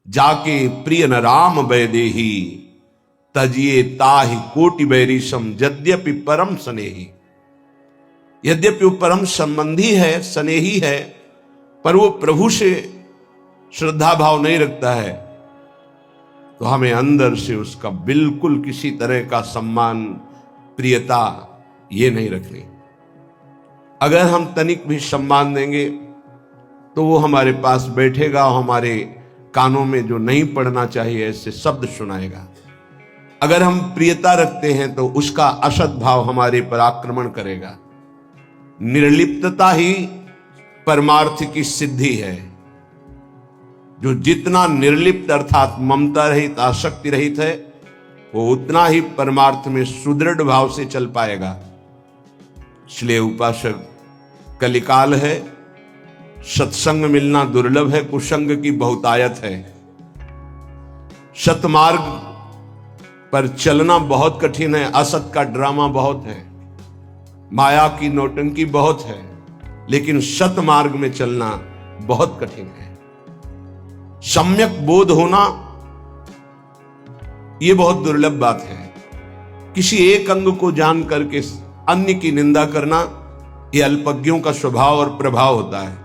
जाके प्रिय न राम वैदेही, तजिए ताहि कोटि बैरीशम यद्यपि परम स्नेही। यद्यपि वो परम संबंधी है, स्नेही है, पर वो प्रभु से श्रद्धा भाव नहीं रखता है, तो हमें अंदर से उसका बिल्कुल किसी तरह का सम्मान, प्रियता ये नहीं रखनी। अगर हम तनिक भी सम्मान देंगे तो वो हमारे पास बैठेगा और हमारे कानों में जो नहीं पड़ना चाहिए ऐसे शब्द सुनाएगा। अगर हम प्रियता रखते हैं तो उसका असद भाव हमारे पर आक्रमण करेगा। निर्लिप्तता ही परमार्थ की सिद्धि है। जो जितना निर्लिप्त अर्थात ममता रहित, आसक्ति रहित है, वो उतना ही परमार्थ में सुदृढ़ भाव से चल पाएगा। इसलिए उपासक, कलिकाल है, सत्संग मिलना दुर्लभ है, कुसंग की बहुतायत है। सतमार्ग पर चलना बहुत कठिन है, असत का ड्रामा बहुत है, माया की नौटंकी बहुत है, लेकिन सतमार्ग में चलना बहुत कठिन है। सम्यक बोध होना यह बहुत दुर्लभ बात है। किसी एक अंग को जान करके अन्य की निंदा करना यह अल्पज्ञों का स्वभाव और प्रभाव होता है।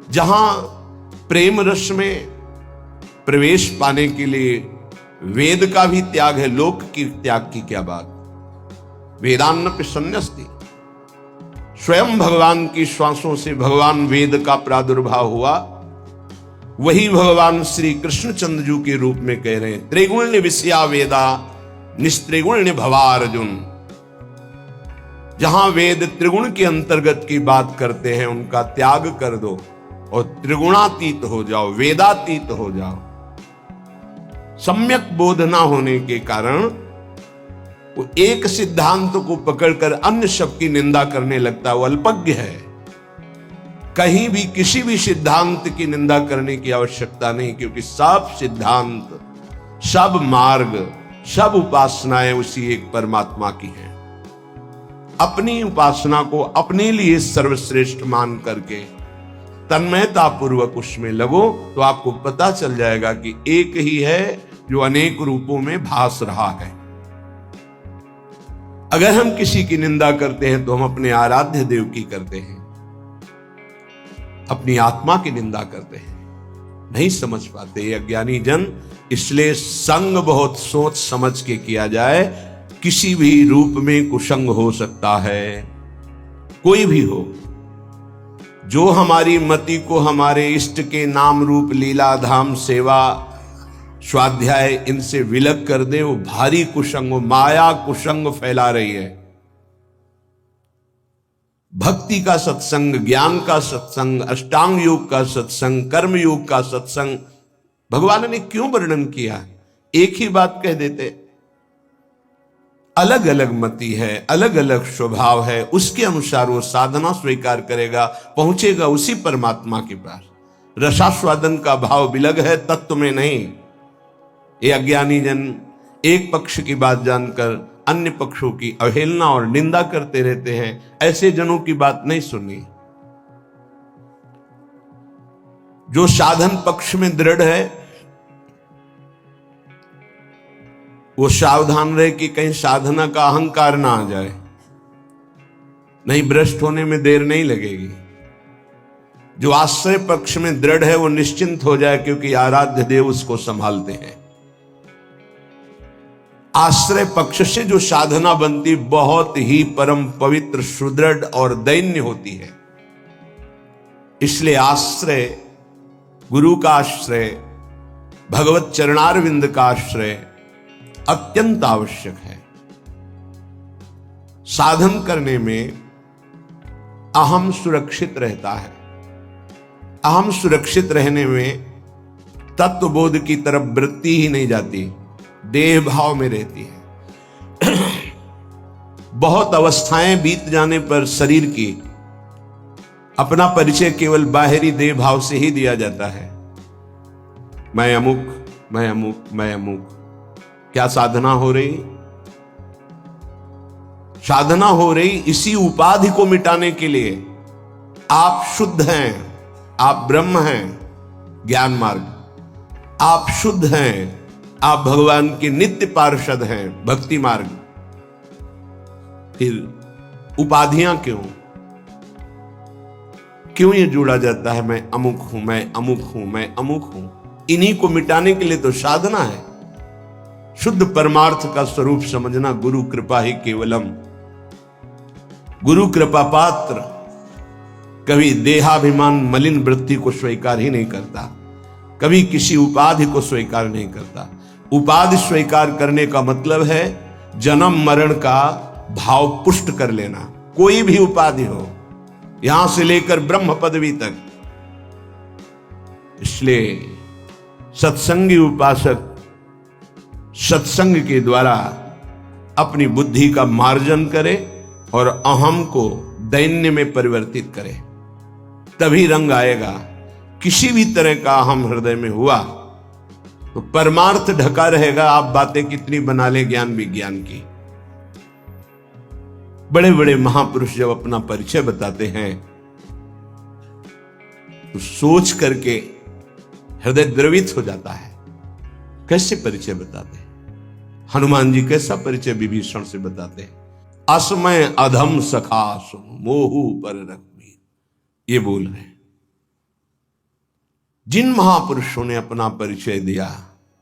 जहां प्रेम रस में प्रवेश पाने के लिए वेद का भी त्याग है, लोक की त्याग की क्या बात। वेदान्न संन्यस्ति, स्वयं भगवान की श्वासों से भगवान वेद का प्रादुर्भाव हुआ। वही भगवान श्री कृष्णचंद्र जी के रूप में कह रहे हैं, त्रिगुण्य विषया वेदा निस्त्रिगुण्य भवा अर्जुन। जहां वेद त्रिगुण के अंतर्गत की बात करते हैं उनका त्याग कर दो और त्रिगुणातीत हो जाओ, वेदातीत हो जाओ। सम्यक बोध ना होने के कारण वो एक सिद्धांत को पकड़कर अन्य सब की निंदा करने लगता है, वो अल्पज्ञ है। कहीं भी किसी भी सिद्धांत की निंदा करने की आवश्यकता नहीं, क्योंकि सब सिद्धांत, सब मार्ग, सब उपासनाएं उसी एक परमात्मा की हैं। अपनी उपासना को अपने लिए सर्वश्रेष्ठ मान करके तन्मयता पूर्वक उसमें लगो तो आपको पता चल जाएगा कि एक ही है जो अनेक रूपों में भास रहा है। अगर हम किसी की निंदा करते हैं तो हम अपने आराध्य देव की करते हैं, अपनी आत्मा की निंदा करते हैं। नहीं समझ पाते ये अज्ञानी जन। इसलिए संग बहुत सोच समझ के किया जाए। किसी भी रूप में कुसंग हो सकता है, कोई भी हो। जो हमारी मति को हमारे इष्ट के नाम रूप लीला धाम सेवा स्वाध्याय इनसे विलग कर दे, वो भारी कुसंग, माया कुसंग फैला रही है। भक्ति का सत्संग, ज्ञान का सत्संग, अष्टांग योग का सत्संग, कर्म योग का सत्संग भगवान ने क्यों वर्णन किया? एक ही बात कह देते। अलग अलग मति है, अलग अलग स्वभाव है, उसके अनुसार वो साधना स्वीकार करेगा, पहुंचेगा उसी परमात्मा के पास। रसास्वादन का भाव विलग है, तत्व में नहीं। ये अज्ञानी जन एक पक्ष की बात जानकर अन्य पक्षों की अवहेलना और निंदा करते रहते हैं। ऐसे जनों की बात नहीं सुननी। जो साधन पक्ष में दृढ़ है वो सावधान रहे कि कहीं साधना का अहंकार ना आ जाए, नहीं भ्रष्ट होने में देर नहीं लगेगी। जो आश्रय पक्ष में दृढ़ है वो निश्चिंत हो जाए, क्योंकि आराध्य देव उसको संभालते हैं। आश्रय पक्ष से जो साधना बनती बहुत ही परम पवित्र, सुदृढ़ और दैन्य होती है। इसलिए आश्रय, गुरु का आश्रय, भगवत चरणारविंद का आश्रय अत्यंत आवश्यक है। साधन करने में अहम सुरक्षित रहता है। अहम सुरक्षित रहने में तत्वबोध की तरफ वृत्ति ही नहीं जाती, देह भाव में रहती है। बहुत अवस्थाएं बीत जाने पर शरीर की अपना परिचय केवल बाहरी देह भाव से ही दिया जाता है। मैं अमुक, मैं अमुक, मैं अमुक। क्या साधना हो रही? साधना हो रही इसी उपाधि को मिटाने के लिए। आप शुद्ध हैं, आप ब्रह्म हैं, ज्ञान मार्ग। आप शुद्ध हैं, आप भगवान के नित्य पार्षद हैं, भक्ति मार्ग। फिर उपाधियां क्यों ये जोड़ा जाता है, मैं अमुक हूं, मैं अमुक हूं, मैं अमुक हूं। इन्हीं को मिटाने के लिए तो साधना है। शुद्ध परमार्थ का स्वरूप समझना, गुरु कृपा ही केवलम। गुरु कृपा पात्र कभी देहाभिमान मलिन वृत्ति को स्वीकार ही नहीं करता, कभी किसी उपाधि को स्वीकार नहीं करता। उपाधि स्वीकार करने का मतलब है जन्म मरण का भाव पुष्ट कर लेना। कोई भी उपाधि हो, यहां से लेकर ब्रह्म पदवी तक। इसलिए सत्संगी उपासक सत्संग के द्वारा अपनी बुद्धि का मार्जन करे और अहम को दैन्य में परिवर्तित करे, तभी रंग आएगा। किसी भी तरह का अहम हृदय में हुआ तो परमार्थ ढका रहेगा। आप बातें कितनी बना ले ज्ञान विज्ञान की। बड़े बड़े महापुरुष जब अपना परिचय बताते हैं तो सोच करके हृदय द्रवित हो जाता है। कैसे परिचय बताते हैं? हनुमान जी कैसा परिचय विभीषण से बताते हैं? असमय अधम सखा सुन मोहू पर रखबीर, ये बोल रहे हैं। जिन महापुरुषों ने अपना परिचय दिया,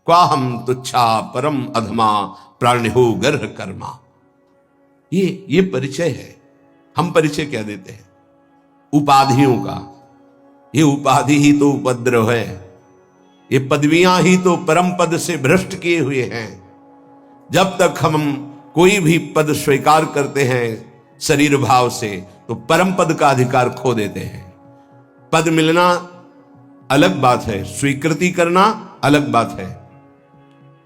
क्वा हम तुच्छा परम अधमा प्राणिहो गर्ह कर्मा, ये परिचय है। हम परिचय क्या देते हैं? उपाधियों का। ये उपाधि ही तो उपद्रव है, ये पदवियां ही तो परम पद से भ्रष्ट किए हुए हैं। जब तक हम कोई भी पद स्वीकार करते हैं शरीर भाव से, तो परम पद का अधिकार खो देते हैं। पद मिलना अलग बात है, स्वीकृति करना अलग बात है।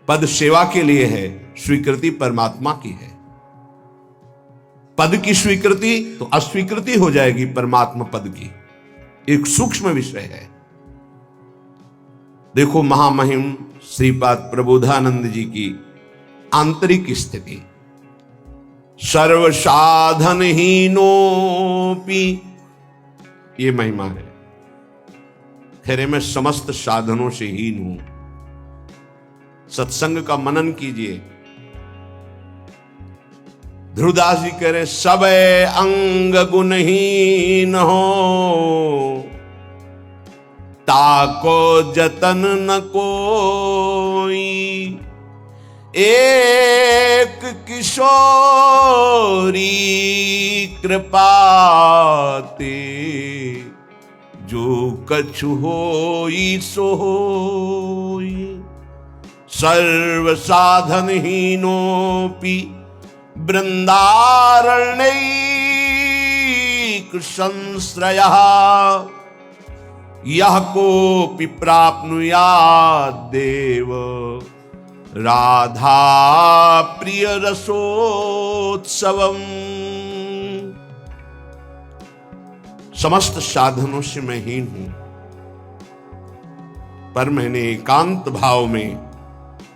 पद सेवा के लिए है, स्वीकृति परमात्मा की है। पद की स्वीकृति तो अस्वीकृति हो जाएगी परमात्मा पद की। एक सूक्ष्म विषय है। देखो महामहिम श्रीपाद प्रबोधानंद जी की आंतरिक स्थिति। सर्व साधन हीनोपि, ये महिमा है। खैर मैं समस्त साधनों से हीन हूं। सत्संग का मनन कीजिए। ध्रुवदास जी कह रहे सब अंग गुणहीन हो, ताको जतन न कोई। एक किशोरी कृपाते, जो कछु होई सो होई। सर्व साधन हीनोपि वृंदारण्यैक संश्रयः, यह कोपि प्राप्नुयात् देव राधा प्रिय रसोत्सवम्। समस्त साधनों से मैं हीन हूं, पर मैंने एकांत भाव में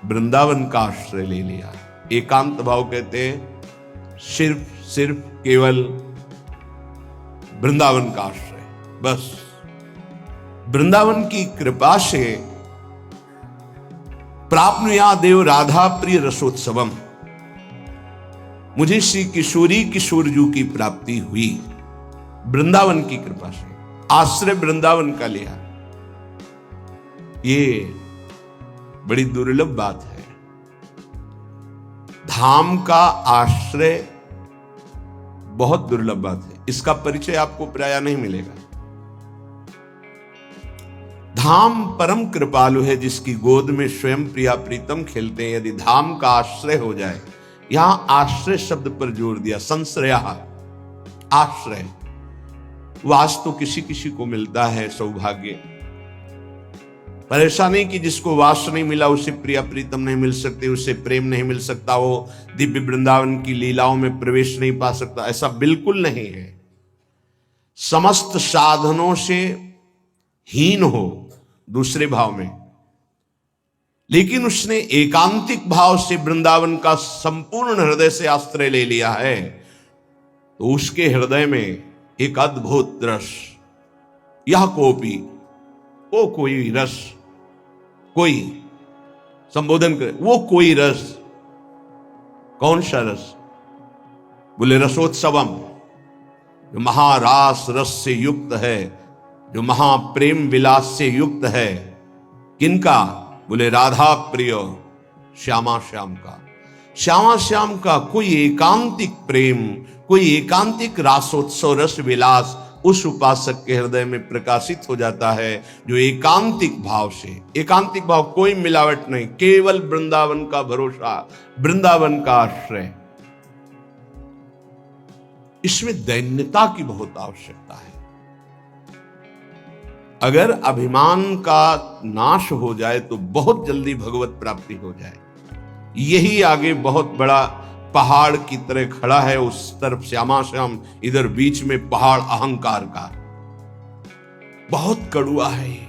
वृंदावन का आश्रय ले लिया। एकांत भाव कहते हैं सिर्फ केवल वृंदावन का आश्रय। बस वृंदावन की कृपा से प्राप्नुया देव राधा प्रिय रसोत्सवम, मुझे श्री किशोरी किशोरजू की प्राप्ति हुई वृंदावन की कृपा से। आश्रय वृंदावन का लिया, ये बड़ी दुर्लभ बात है। धाम का आश्रय बहुत दुर्लभ बात है। इसका परिचय आपको प्रायः नहीं मिलेगा। धाम परम कृपालु है, जिसकी गोद में स्वयं प्रिया प्रीतम खेलते हैं। यदि धाम का आश्रय हो जाए, यहां आश्रय शब्द पर जोर दिया, संश्रया, आश्रय। वास तो किसी किसी को मिलता है सौभाग्य, पर ऐसा नहीं कि जिसको वास नहीं मिला उसे प्रिया प्रीतम नहीं मिल सकते, उसे प्रेम नहीं मिल सकता, वो दिव्य वृंदावन की लीलाओं में प्रवेश नहीं पा सकता। ऐसा बिल्कुल नहीं है। समस्त साधनों से हीन हो दूसरे भाव में, लेकिन उसने एकांतिक भाव से वृंदावन का संपूर्ण हृदय से आश्रय ले लिया है, तो उसके हृदय में एक अद्भुत रस, यह कोपी, वो कोई रस, कोई संबोधन करे, वो कोई रस। कौन सा रस? बोले रसोत्सवम, जो महारास रस से युक्त है, जो महाप्रेम विलास से युक्त है। किनका? बोले राधा प्रिय श्यामा श्याम का। श्यामा श्याम का कोई एकांतिक प्रेम, कोई एकांतिक रासोत्सव रस विलास उस उपासक के हृदय में प्रकाशित हो जाता है, जो एकांतिक भाव से, एकांतिक भाव, कोई मिलावट नहीं, केवल वृंदावन का भरोसा, वृंदावन का आश्रय। इसमें दैन्यता की बहुत आवश्यकता है। अगर अभिमान का नाश हो जाए तो बहुत जल्दी भगवत प्राप्ति हो जाए। यही आगे बहुत बड़ा पहाड़ की तरह खड़ा है, उस तरफ श्यामा श्याम, इधर बीच में पहाड़ अहंकार का। बहुत कड़ुआ है ये,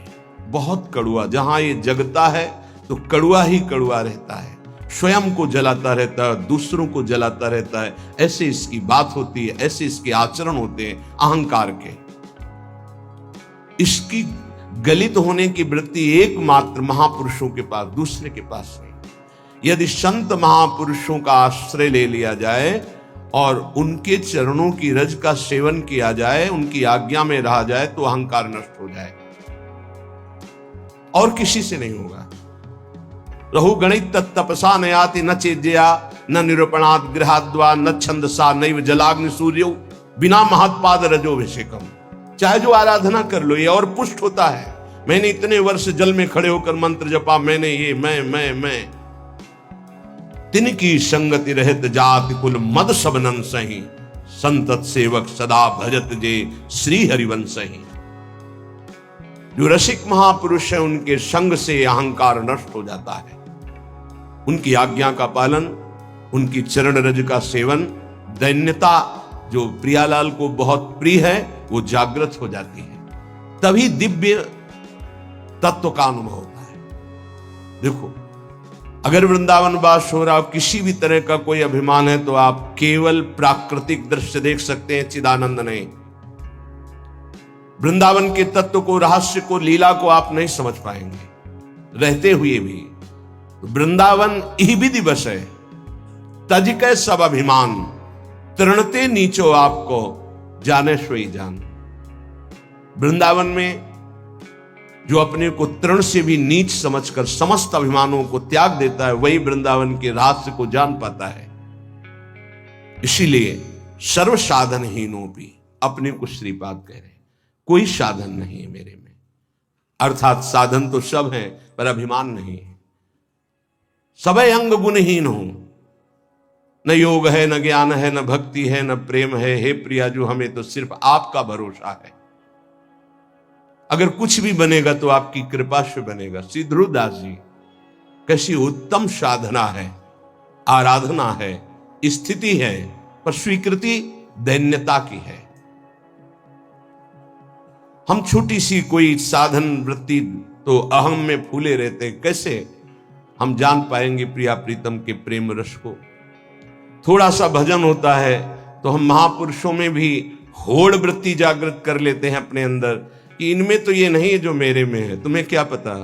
बहुत कड़ुआ। जहां ये जगता है तो कड़ुआ ही कड़ुआ रहता है, स्वयं को जलाता रहता है, दूसरों को जलाता रहता है। ऐसे इसकी बात होती है, ऐसे इसके आचरण होते हैं अहंकार के। इसकी गलित होने की वृत्ति एकमात्र महापुरुषों के पास, दूसरे के पास नहीं। यदि संत महापुरुषों का आश्रय ले लिया जाए और उनके चरणों की रज का सेवन किया जाए, उनकी आज्ञा में रहा जाए, तो अहंकार नष्ट हो जाए। और किसी से नहीं होगा। रहु गणित तपसा नयाति न चेज्या न निरूपणात् गृहाद्वा न छंदसा नैव जलाग्नि सूर्यो बिना महत्पाद रजोभिषेकम। चाहे जो आराधना कर लो, ये और पुष्ट होता है। मैंने इतने वर्ष जल में खड़े होकर मंत्र जपा, मैंने ये मैं तिनकी संगति रहत जाति कुल मद सबनन सही, संतत सेवक सदा भजत जे श्री हरिवंश ही। जो रसिक महापुरुष है, उनके संग से अहंकार नष्ट हो जाता है। उनकी आज्ञा का पालन, उनकी चरण रज का सेवन, दैन्यता जो प्रियालाल को बहुत प्रिय है, वो जागृत हो जाती है। तभी दिव्य तत्व का अनुभव होता है। देखो, अगर वृंदावन वास हो रहा, किसी भी तरह का कोई अभिमान है, तो आप केवल प्राकृतिक दृश्य देख सकते हैं, चिदानंद नहीं। वृंदावन के तत्व को, रहस्य को, लीला को आप नहीं समझ पाएंगे रहते हुए भी। वृंदावन ही विधि बस है, तज कै सब अभिमान, तृणते नीचो आपको जाने सोई जान। वृंदावन में जो अपने को तृण से भी नीच समझकर समस्त अभिमानों को त्याग देता है, वही वृंदावन के रहस्य को जान पाता है। इसीलिए सर्व साधनहीनों भी अपने को श्रीपाद कह रहे, कोई साधन नहीं है मेरे में। अर्थात साधन तो सब है, पर अभिमान नहीं है। सबे अंग गुणहीन हो, न योग है, न ज्ञान है, न भक्ति है, न प्रेम है। हे प्रिया, जो हमें तो सिर्फ आपका भरोसा है। अगर कुछ भी बनेगा तो आपकी कृपा से बनेगा। श्री ध्रुवदास जी, कैसी उत्तम साधना है, आराधना है, स्थिति है, पर स्वीकृति दैन्यता की है। हम छोटी सी कोई साधन वृत्ति तो अहम में फूले रहते, कैसे हम जान पाएंगे प्रिया प्रीतम के प्रेम रस को? थोड़ा सा भजन होता है तो हम महापुरुषों में भी होड़ वृत्ति जागृत कर लेते हैं अपने अंदर कि इनमें तो ये नहीं है जो मेरे में है। तुम्हें क्या पता,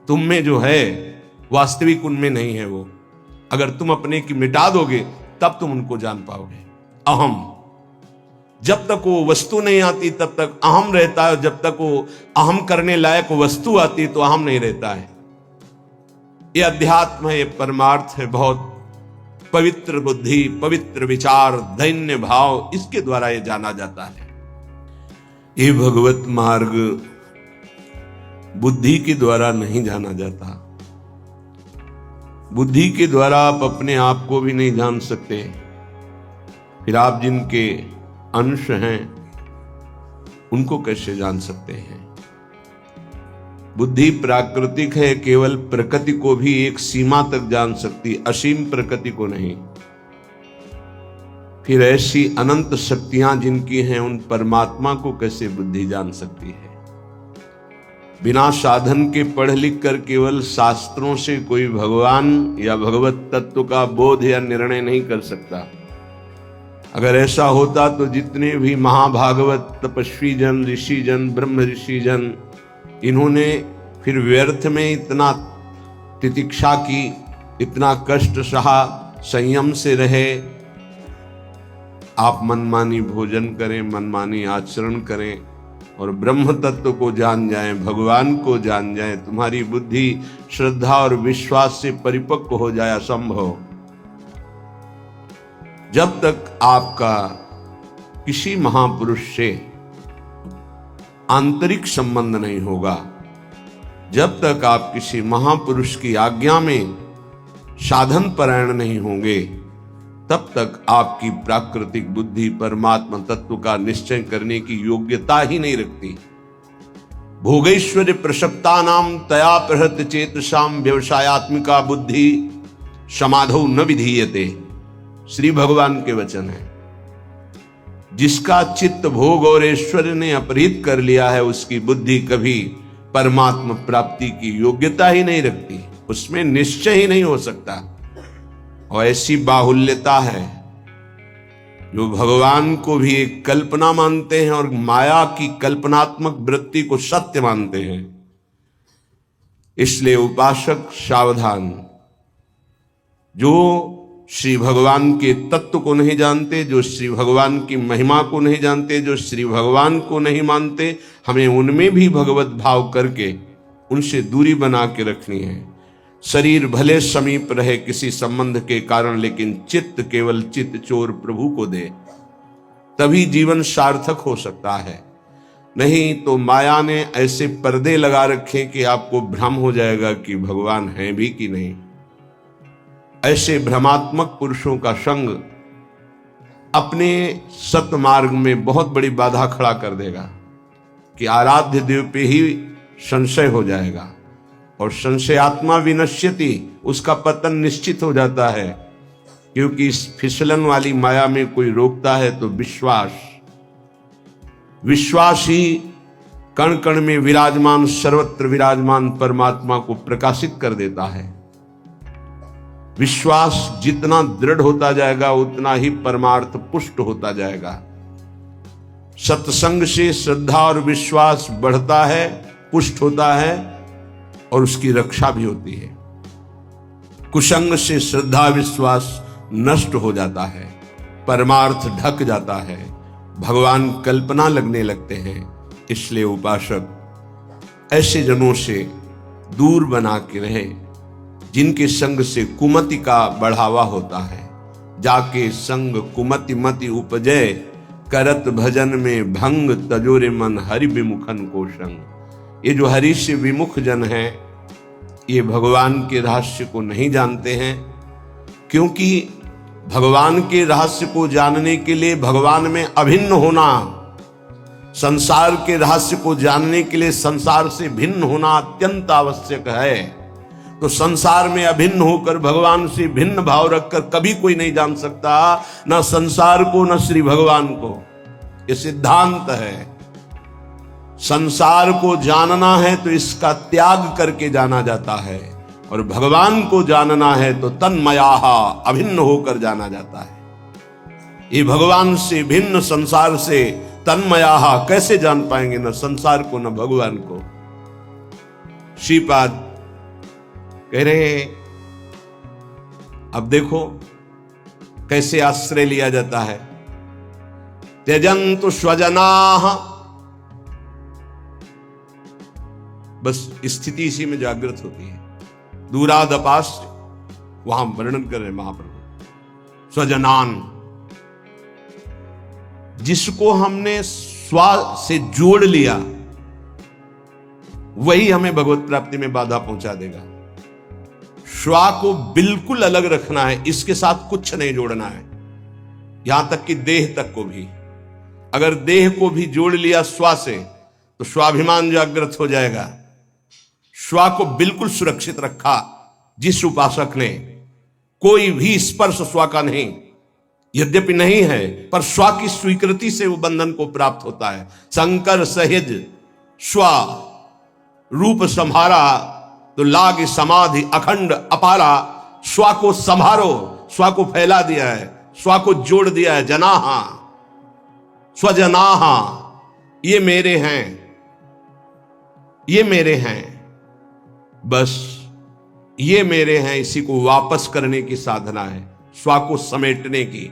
तुम में जो है वास्तविक उनमें नहीं है वो। अगर तुम अपने की मिटा दोगे तब तुम उनको जान पाओगे। अहम, जब तक वो वस्तु नहीं आती तब तक अहम रहता है, जब तक वो अहम करने लायक वस्तु आती तो अहम नहीं रहता है। ये अध्यात्म है, ये परमार्थ है। बहुत पवित्र बुद्धि, पवित्र विचार, दैन्य भाव, इसके द्वारा ये जाना जाता है। ये भगवत मार्ग बुद्धि के द्वारा नहीं जाना जाता। बुद्धि के द्वारा आप अपने आप को भी नहीं जान सकते, फिर आप जिनके अंश हैं उनको कैसे जान सकते हैं? बुद्धि प्राकृतिक है, केवल प्रकृति को भी एक सीमा तक जान सकती, असीम प्रकृति को नहीं। फिर ऐसी अनंत शक्तियां जिनकी हैं, उन परमात्मा को कैसे बुद्धि जान सकती है? बिना साधन के पढ़ लिख कर केवल शास्त्रों से कोई भगवान या भगवत तत्व का बोध या निर्णय नहीं कर सकता। अगर ऐसा होता तो जितने भी महाभागवत तपस्वी जन, ऋषि जन, ब्रह्म ऋषि जन इन्होंने फिर व्यर्थ में इतना तितिक्षा की, इतना कष्ट सहा, संयम से रहे। आप मनमानी भोजन करें, मनमानी आचरण करें और ब्रह्म तत्व को जान जाएं, भगवान को जान जाएं, तुम्हारी बुद्धि श्रद्धा और विश्वास से परिपक्व हो जाए असंभव। जब तक आपका किसी महापुरुष से आंतरिक संबंध नहीं होगा, जब तक आप किसी महापुरुष की आज्ञा में साधन परायण नहीं होंगे, तब तक आपकी प्राकृतिक बुद्धि परमात्मा तत्व का निश्चय करने की योग्यता ही नहीं रखती। भोगैश्वर्य प्रसक्ता नाम तया प्रहृत चेतसाम व्यवसायत्मिका बुद्धि समाधौ न विधीयते, श्री भगवान के वचन है। जिसका चित्त भोग और ऐश्वर्य ने अपहृत कर लिया है, उसकी बुद्धि कभी परमात्मा प्राप्ति की योग्यता ही नहीं रखती, उसमें निश्चय ही नहीं हो सकता। और ऐसी बाहुल्यता है जो भगवान को भी एक कल्पना मानते हैं और माया की कल्पनात्मक वृत्ति को सत्य मानते हैं। इसलिए उपासक सावधान, जो श्री भगवान के तत्व को नहीं जानते, जो श्री भगवान की महिमा को नहीं जानते, जो श्री भगवान को नहीं मानते, हमें उनमें भी भगवत भाव करके उनसे दूरी बना के रखनी है। शरीर भले समीप रहे किसी संबंध के कारण, लेकिन चित्त केवल चित्त चोर प्रभु को दे, तभी जीवन सार्थक हो सकता है। नहीं तो माया ने ऐसे पर्दे लगा रखे कि आपको भ्रम हो जाएगा कि भगवान है भी कि नहीं। ऐसे भ्रमात्मक पुरुषों का संग अपने सतमार्ग में बहुत बड़ी बाधा खड़ा कर देगा कि आराध्य देव पे ही संशय हो जाएगा, और संशयात्मा विनश्यति, उसका पतन निश्चित हो जाता है। क्योंकि इस फिसलन वाली माया में कोई रोकता है तो विश्वास ही कण कण में विराजमान, सर्वत्र विराजमान परमात्मा को प्रकाशित कर देता है। विश्वास जितना दृढ़ होता जाएगा उतना ही परमार्थ पुष्ट होता जाएगा। सत्संग से श्रद्धा और विश्वास बढ़ता है, पुष्ट होता है और उसकी रक्षा भी होती है। कुसंग से श्रद्धा विश्वास नष्ट हो जाता है, परमार्थ ढक जाता है, भगवान कल्पना लगने लगते हैं। इसलिए उपासक ऐसे जनों से दूर बना के रहे जिनके संग से कुमति का बढ़ावा होता है। जाके संग कुमति मति उपजय, करत भजन में भंग, तजोरे मन हरि विमुखन को संग। ये जो हरि से विमुख जन हैं, ये भगवान के रहस्य को नहीं जानते हैं। क्योंकि भगवान के रहस्य को जानने के लिए भगवान में अभिन्न होना, संसार के रहस्य को जानने के लिए संसार से भिन्न होना अत्यंत आवश्यक है। तो संसार में अभिन्न होकर भगवान से भिन्न भाव रखकर कभी कोई नहीं जान सकता, न संसार को न श्री भगवान को। ये सिद्धांत है। संसार को जानना है तो इसका त्याग करके जाना जाता है, और भगवान को जानना है तो तन्मयाहा, अभिन्न होकर जाना जाता है। ये भगवान से भिन्न संसार से तन्मयाहा कैसे जान पाएंगे, न संसार को न भगवान को। श्रीपाद कह रहे हैं, अब देखो कैसे आश्रय लिया जाता है। त्यजन्तु स्वजनाः, बस स्थिति इसी में जागृत होती है। दूरादपाश्च, वहां वर्णन कर रहे महाप्रभु। स्वजनान, जिसको हमने स्व से जोड़ लिया वही हमें भगवत प्राप्ति में बाधा पहुंचा देगा। स्व को बिल्कुल अलग रखना है, इसके साथ कुछ नहीं जोड़ना है, यहां तक कि देह तक को भी। अगर देह को भी जोड़ लिया स्व से तो स्वाभिमान जागृत हो जाएगा। स्व को बिल्कुल सुरक्षित रखा जिस उपासक ने, कोई भी स्पर्श स्व का नहीं, यद्यपि नहीं है पर स्व की स्वीकृति से वो बंधन को प्राप्त होता है। शंकर सहज स्व रूप संभारा तो लाग समाधि अखंड अपारा। स्व को संभारो, स्व को फैला दिया है, स्व को जोड़ दिया है। जनाहा स्वजनाहा, ये मेरे हैं। ये मेरे हैं, बस ये मेरे हैं, इसी को वापस करने की साधना है, स्वा को समेटने की।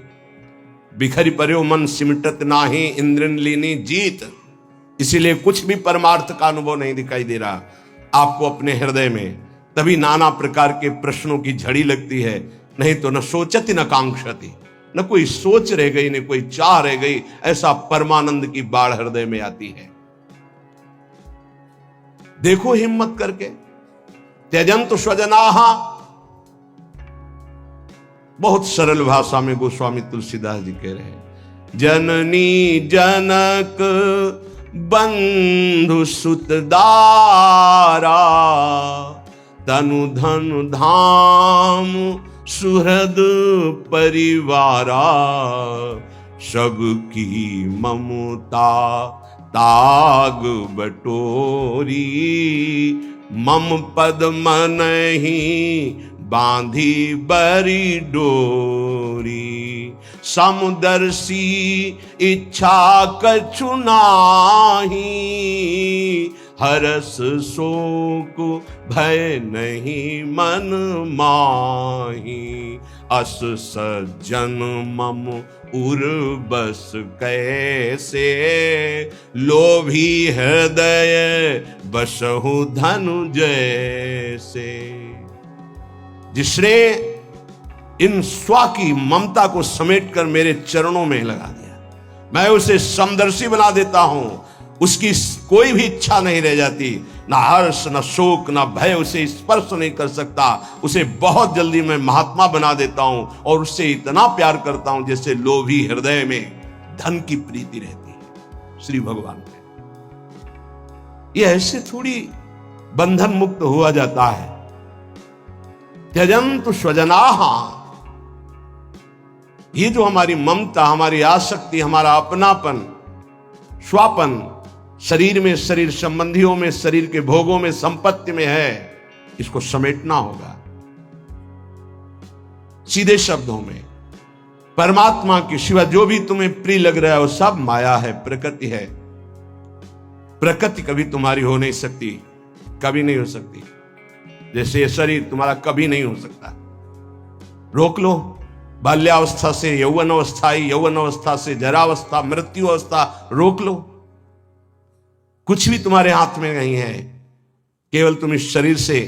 बिखरी पर्यो मन सिमटत नाही, इंद्रन लीनी जीत। इसीलिए कुछ भी परमार्थ का अनुभव नहीं दिखाई दे रहा आपको अपने हृदय में। तभी नाना प्रकार के प्रश्नों की झड़ी लगती है, नहीं तो न सोचती न कांक्षती, न कोई सोच रह गई न कोई चाह रह गई, ऐसा परमानंद की बाढ़ हृदय में आती है। देखो हिम्मत करके, त्यजंतु स्वजनाहा, बहुत सरल भाषा में गोस्वामी तुलसीदास जी कह रहे हैं, जननी जनक बंधु सुतदारा, तनु धन धाम सुहृद परिवारा, सबकी ममता ताग बटोरी, मम पद मन ही बांधी बरी डोरी, समदर्शी इच्छा कछु नाही, हरस शोक भय नहीं मन माही, अस सज्जन मम उर्बस कैसे, लोभी हृदय बसहु धनु जैसे। जिसने इन स्वा की ममता को समेटकर मेरे चरणों में लगा दिया, मैं उसे समदर्शी बना देता हूं, उसकी कोई भी इच्छा नहीं रह जाती, ना हर्ष न शोक न भय उसे स्पर्श नहीं कर सकता। उसे बहुत जल्दी मैं महात्मा बना देता हूं और उससे इतना प्यार करता हूं जैसे लोभी हृदय में धन की प्रीति रहती है। श्री भगवान में ये ऐसे थोड़ी बंधन मुक्त हुआ जाता है। त्यजंतु स्वजनाहा, ये जो हमारी ममता, हमारी आसक्ति, हमारा अपनापन, स्वापन, शरीर में, शरीर संबंधियों में, शरीर के भोगों में, संपत्ति में है, इसको समेटना होगा। सीधे शब्दों में परमात्मा के सिवा जो भी तुम्हें प्रिय लग रहा है वो सब माया है, प्रकृति है। प्रकृति कभी तुम्हारी हो नहीं सकती, कभी नहीं हो सकती। जैसे ये शरीर तुम्हारा कभी नहीं हो सकता। रोक लो, बाल्यावस्था से यौवन अवस्था, यौवन अवस्था से जरावस्था, मृत्यु अवस्था, रोक लो। कुछ भी तुम्हारे हाथ में नहीं है, केवल तुम इस शरीर से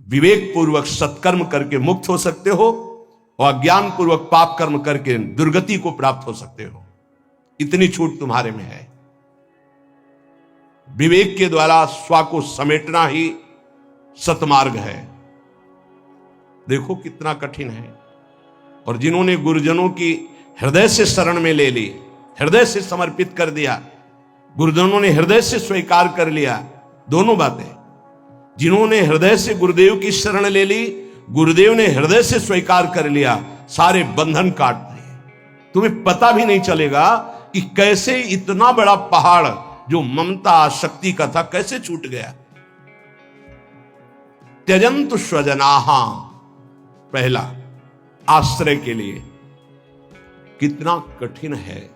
विवेक पूर्वक सत्कर्म करके मुक्त हो सकते हो और अज्ञान पूर्वक पाप कर्म करके दुर्गति को प्राप्त हो सकते हो। इतनी छूट तुम्हारे में है। विवेक के द्वारा स्व को समेटना ही सतमार्ग है। देखो कितना कठिन है। और जिन्होंने गुरुजनों की हृदय से शरण में ले ली, हृदय से समर्पित कर दिया, गुरुजनों ने हृदय से स्वीकार कर लिया, दोनों बातें। जिन्होंने हृदय से गुरुदेव की शरण ले ली, गुरुदेव ने हृदय से स्वीकार कर लिया, सारे बंधन काट दिए। तुम्हें पता भी नहीं चलेगा कि कैसे इतना बड़ा पहाड़ जो ममता आसक्ति का था कैसे छूट गया। त्यजंतु स्वजनाहा, पहला आश्रय के लिए कितना कठिन है।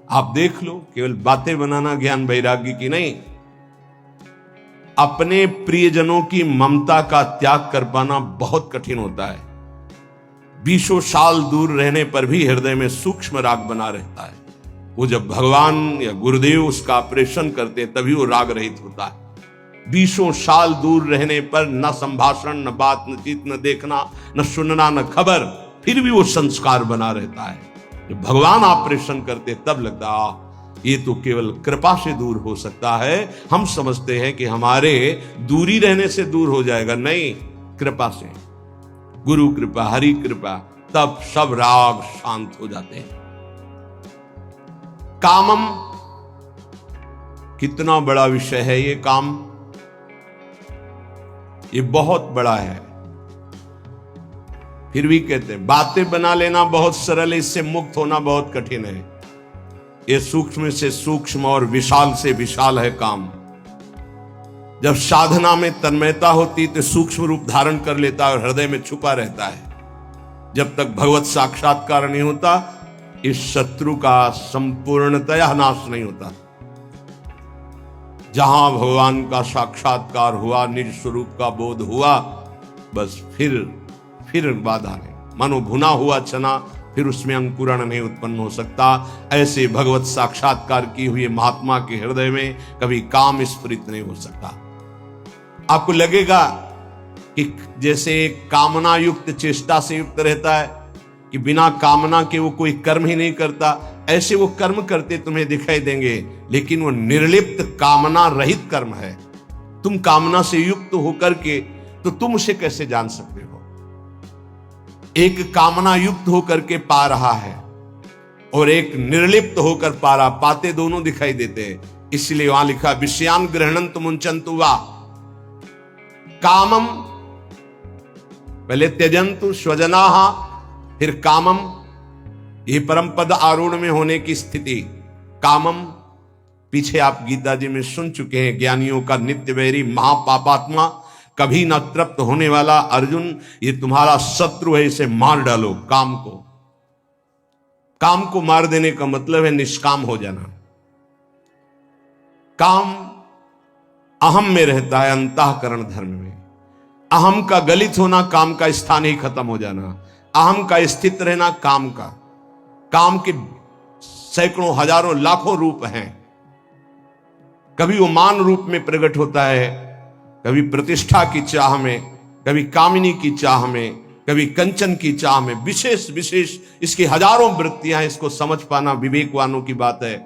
आप देख लो, केवल बातें बनाना ज्ञान वैराग्य की नहीं, अपने प्रियजनों की ममता का त्याग कर पाना बहुत कठिन होता है। 20 साल दूर रहने पर भी हृदय में सूक्ष्म राग बना रहता है। वो जब भगवान या गुरुदेव उसका ऑपरेशन करते तभी वो राग रहित होता है। 20 साल दूर रहने पर न संभाषण, न बात, न चित, न देखना, न सुनना, न खबर, फिर भी वो संस्कार बना रहता है। जब भगवान ऑपरेशन करते तब लगता ये तो केवल कृपा से दूर हो सकता है। हम समझते हैं कि हमारे दूरी रहने से दूर हो जाएगा, नहीं, कृपा से, गुरु कृपा, हरि कृपा, तब सब राग शांत हो जाते हैं। कामम, कितना बड़ा विषय है ये काम, ये बहुत बड़ा है। फिर भी कहते हैं बातें बना लेना बहुत सरल है, इससे मुक्त होना बहुत कठिन है। ये सूक्ष्म से सूक्ष्म और विशाल से विशाल है काम। जब साधना में तन्मयता होती तो सूक्ष्म रूप धारण कर लेता है और हृदय में छुपा रहता है। जब तक भगवत साक्षात्कार नहीं होता, इस शत्रु का संपूर्णतया नाश नहीं होता। जहां भगवान का साक्षात्कार हुआ, निज स्वरूप का बोध हुआ, बस फिर बाधा नहीं। मानो भुना हुआ चना, फिर उसमें अंकुरण नहीं उत्पन्न हो सकता। ऐसे भगवत साक्षात्कार की हुई महात्मा के हृदय में कभी काम स्फुरित नहीं हो सकता। आपको लगेगा कि जैसे कामना युक्त चेष्टा से युक्त रहता है, कि बिना कामना के वो कोई कर्म ही नहीं करता, ऐसे वो कर्म करते तुम्हें दिखाई देंगे, लेकिन वो निर्लिप्त कामना रहित कर्म है। तुम कामना से युक्त होकर के तो तुम उसे कैसे जान सकते हो? एक कामना युक्त होकर के पा रहा है और एक निर्लिप्त होकर पा रहा, पाते दोनों दिखाई देते हैं। इसलिए वहां लिखा विषयान गृहणंत मुंचन्तु वा कामम, पहले त्यजंतु स्वजनाः, फिर कामम। ये परम पद आरूढ़ में होने की स्थिति। कामम पीछे आप गीता जी में सुन चुके हैं, ज्ञानियों का नित्य वैरी, महापापात्मा, कभी न तृप्त होने वाला अर्जुन, ये तुम्हारा शत्रु है, इसे मार डालो। काम को मार देने का मतलब है निष्काम हो जाना। काम अहम में रहता है, अंतःकरण धर्म में। अहम का गलित होना, काम का स्थान ही खत्म हो जाना। अहम का स्थित रहना काम का। काम के सैकड़ों हजारों लाखों रूप हैं। कभी वो मान रूप में प्रकट होता है, कभी प्रतिष्ठा की चाह में, कभी कामिनी की चाह में, कभी कंचन की चाह में। विशेष विशेष इसकी हजारों वृत्तियां। इसको समझ पाना विवेकवानों की बात है।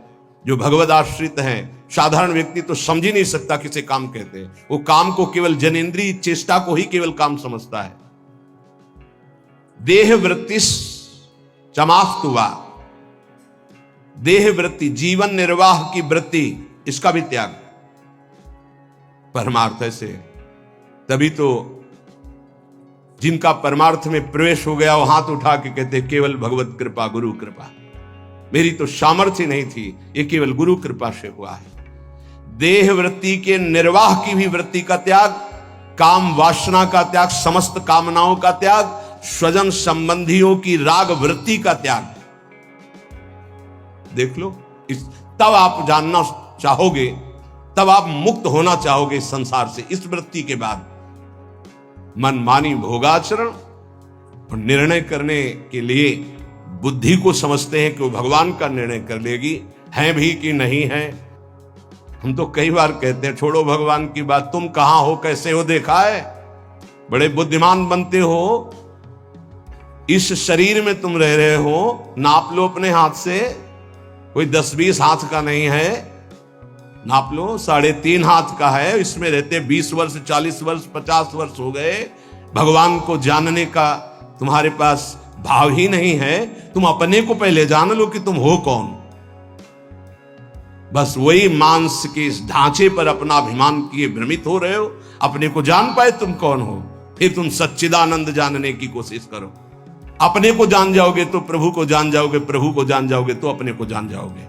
जो भगवद आश्रित हैं, साधारण व्यक्ति तो समझ ही नहीं सकता किसे काम कहते हैं। वो काम को केवल जनेंद्रीय चेष्टा को ही केवल काम समझता है। देह वृत्तिस चमास्तुवा, देह वृत्ति, जीवन निर्वाह की वृत्ति, इसका भी त्याग। परमार्थ ऐसे, तभी तो जिनका परमार्थ में प्रवेश हो गया वो हाथ उठा के कहते केवल भगवत कृपा, गुरु कृपा। मेरी तो सामर्थ्य नहीं थी, ये केवल गुरु कृपा से हुआ है। देह वृत्ति के निर्वाह की भी वृत्ति का त्याग, काम वासना का त्याग, समस्त कामनाओं का त्याग, स्वजन संबंधियों की राग वृत्ति का त्याग। देख लो, तब आप जानना चाहोगे, तब आप मुक्त होना चाहोगे इस संसार से। इस वृत्ति के बाद मनमानी भोगाचरण और निर्णय करने के लिए बुद्धि को समझते हैं कि वो भगवान का निर्णय कर लेगी, है भी कि नहीं है। हम तो कई बार कहते हैं छोड़ो भगवान की बात, तुम कहां हो, कैसे हो, देखा है, बड़े बुद्धिमान बनते हो, इस शरीर में तुम रह रहे हो, नाप लो अपने हाथ से, कोई 10-20 हाथ का नहीं है, नाप लो, 3.5 हाथ का है। इसमें रहते 20 वर्ष, 40 वर्ष, 50 वर्ष हो गए। भगवान को जानने का तुम्हारे पास भाव ही नहीं है। तुम अपने को पहले जान लो कि तुम हो कौन। बस वही मांस के इस ढांचे पर अपना अभिमान किए भ्रमित हो रहे हो। अपने को जान पाए तुम कौन हो, फिर तुम सच्चिदानंद जानने की कोशिश करो। अपने को जान जाओगे तो प्रभु को जान जाओगे, प्रभु को जान जाओगे तो अपने को जान जाओगे।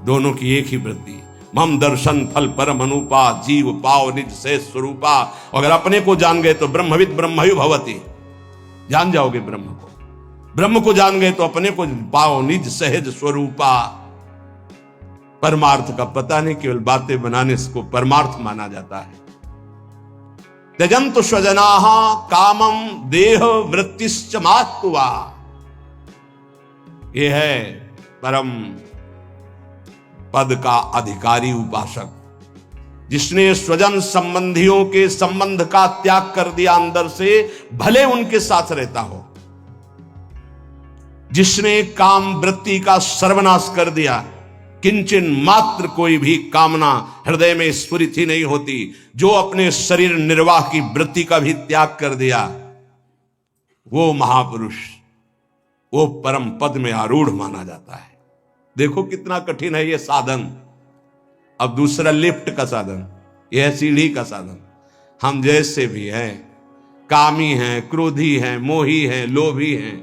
दोनों की एक ही वृत्ति। मम दर्शन फल परम अनुपा, जीव पाव निज से स्वरूपा। अगर अपने को जान गए तो ब्रह्मविद ब्रह्मयु भवति, जान जाओगे ब्रह्म को। ब्रह्म को जान गए तो अपने को पाओ निज सहज स्वरूपा। परमार्थ का पता नहीं, केवल बातें बनाने को परमार्थ माना जाता है। त्यजन्तु स्वजनाः कामम देह वृत्तिश्च मास्तुवा। ये है परम पद का अधिकारी उपासक, जिसने स्वजन संबंधियों के संबंध का त्याग कर दिया अंदर से, भले उनके साथ रहता हो। जिसने काम वृत्ति का सर्वनाश कर दिया, किंचन मात्र कोई भी कामना हृदय में स्फुरित ही नहीं होती। जो अपने शरीर निर्वाह की वृत्ति का भी त्याग कर दिया, वो महापुरुष, वो परम पद में आरूढ़ माना जाता है। देखो कितना कठिन है ये साधन। अब दूसरा लिफ्ट का साधन, यह है सीढ़ी का साधन। हम जैसे भी हैं, कामी हैं, क्रोधी हैं, मोही हैं, लोभी हैं,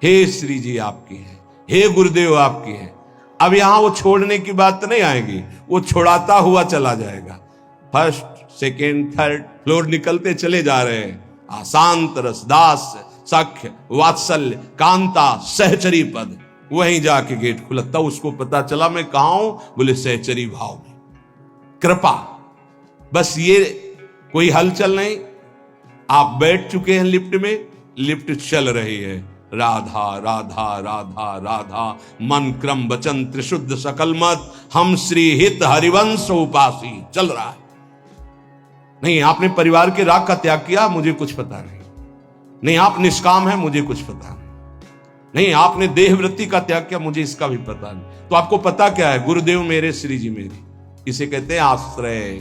हे श्री जी आपकी है, हे गुरुदेव आपकी है। अब यहां वो छोड़ने की बात नहीं आएगी, वो छोड़ाता हुआ चला जाएगा। फर्स्ट, सेकेंड, थर्ड फ्लोर निकलते चले जा रहे हैं। आशांत रस, दास, सख्य, वात्सल्य, कांता, सहचरी पद। वहीं जाके गेट खुला, तब उसको पता चला मैं कहां हूं, बोले सहचरी भाव में। कृपा, बस ये कोई हलचल नहीं। आप बैठ चुके हैं लिफ्ट में, लिफ्ट चल रही है, राधा राधा राधा राधा, मन क्रम वचन त्रिशुद्ध सकल मत, हम श्री हित हरिवंश उपासी, चल रहा है। नहीं आपने परिवार के राग का त्याग किया, मुझे कुछ पता नहीं। नहीं आप निष्काम है, मुझे कुछ पता नहीं। नहीं आपने देहवृत्ति का त्याग किया, मुझे इसका भी पता नहीं। तो आपको पता क्या है? गुरुदेव मेरे, श्री जी मेरी। इसे कहते हैं आश्रय।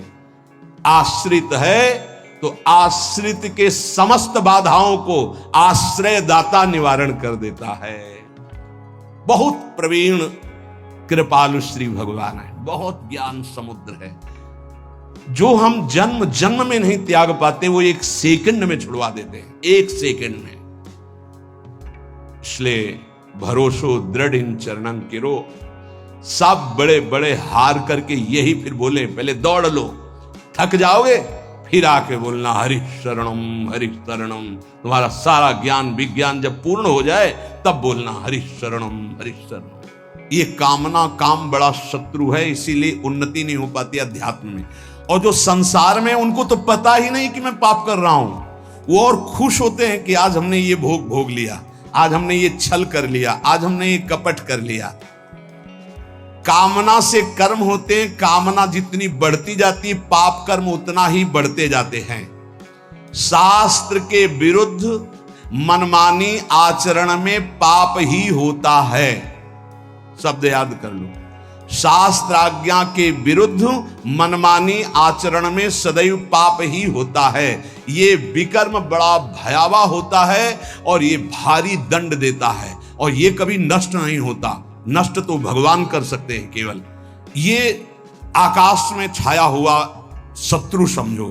आश्रित है तो आश्रित के समस्त बाधाओं को आश्रय दाता निवारण कर देता है। बहुत प्रवीण कृपालु श्री भगवान है, बहुत ज्ञान समुद्र है। जो हम जन्म जन्म में नहीं त्याग पाते, वो एक सेकंड में छुड़वा देते हैं, एक सेकंड में। इसलिए भरोसो दृढ़ इन चरणन किरो। सब बड़े बड़े हार करके यही फिर बोले, पहले दौड़ लो, थक जाओगे, फिर आके बोलना हरि शरणम हरि शरणम। तुम्हारा सारा ज्ञान विज्ञान जब पूर्ण हो जाए तब बोलना हरि शरणम हरि शरणम। ये कामना, काम बड़ा शत्रु है, इसीलिए उन्नति नहीं हो पाती अध्यात्म में। और जो संसार में, उनको तो पता ही नहीं कि मैं पाप कर रहा हूं, वो और खुश होते हैं कि आज हमने ये भोग लिया, आज हमने ये छल कर लिया, आज हमने ये कपट कर लिया। कामना से कर्म होते हैं, कामना जितनी बढ़ती जाती है, पाप कर्म उतना ही बढ़ते जाते हैं। शास्त्र के विरुद्ध मनमानी आचरण में पाप ही होता है। शब्द याद कर लो, शास्त्र आज्ञा के विरुद्ध मनमानी आचरण में सदैव पाप ही होता है। ये विकर्म बड़ा भयावह होता है और ये भारी दंड देता है, और ये कभी नष्ट नहीं होता। नष्ट तो भगवान कर सकते हैं केवल। ये आकाश में छाया हुआ शत्रु समझो,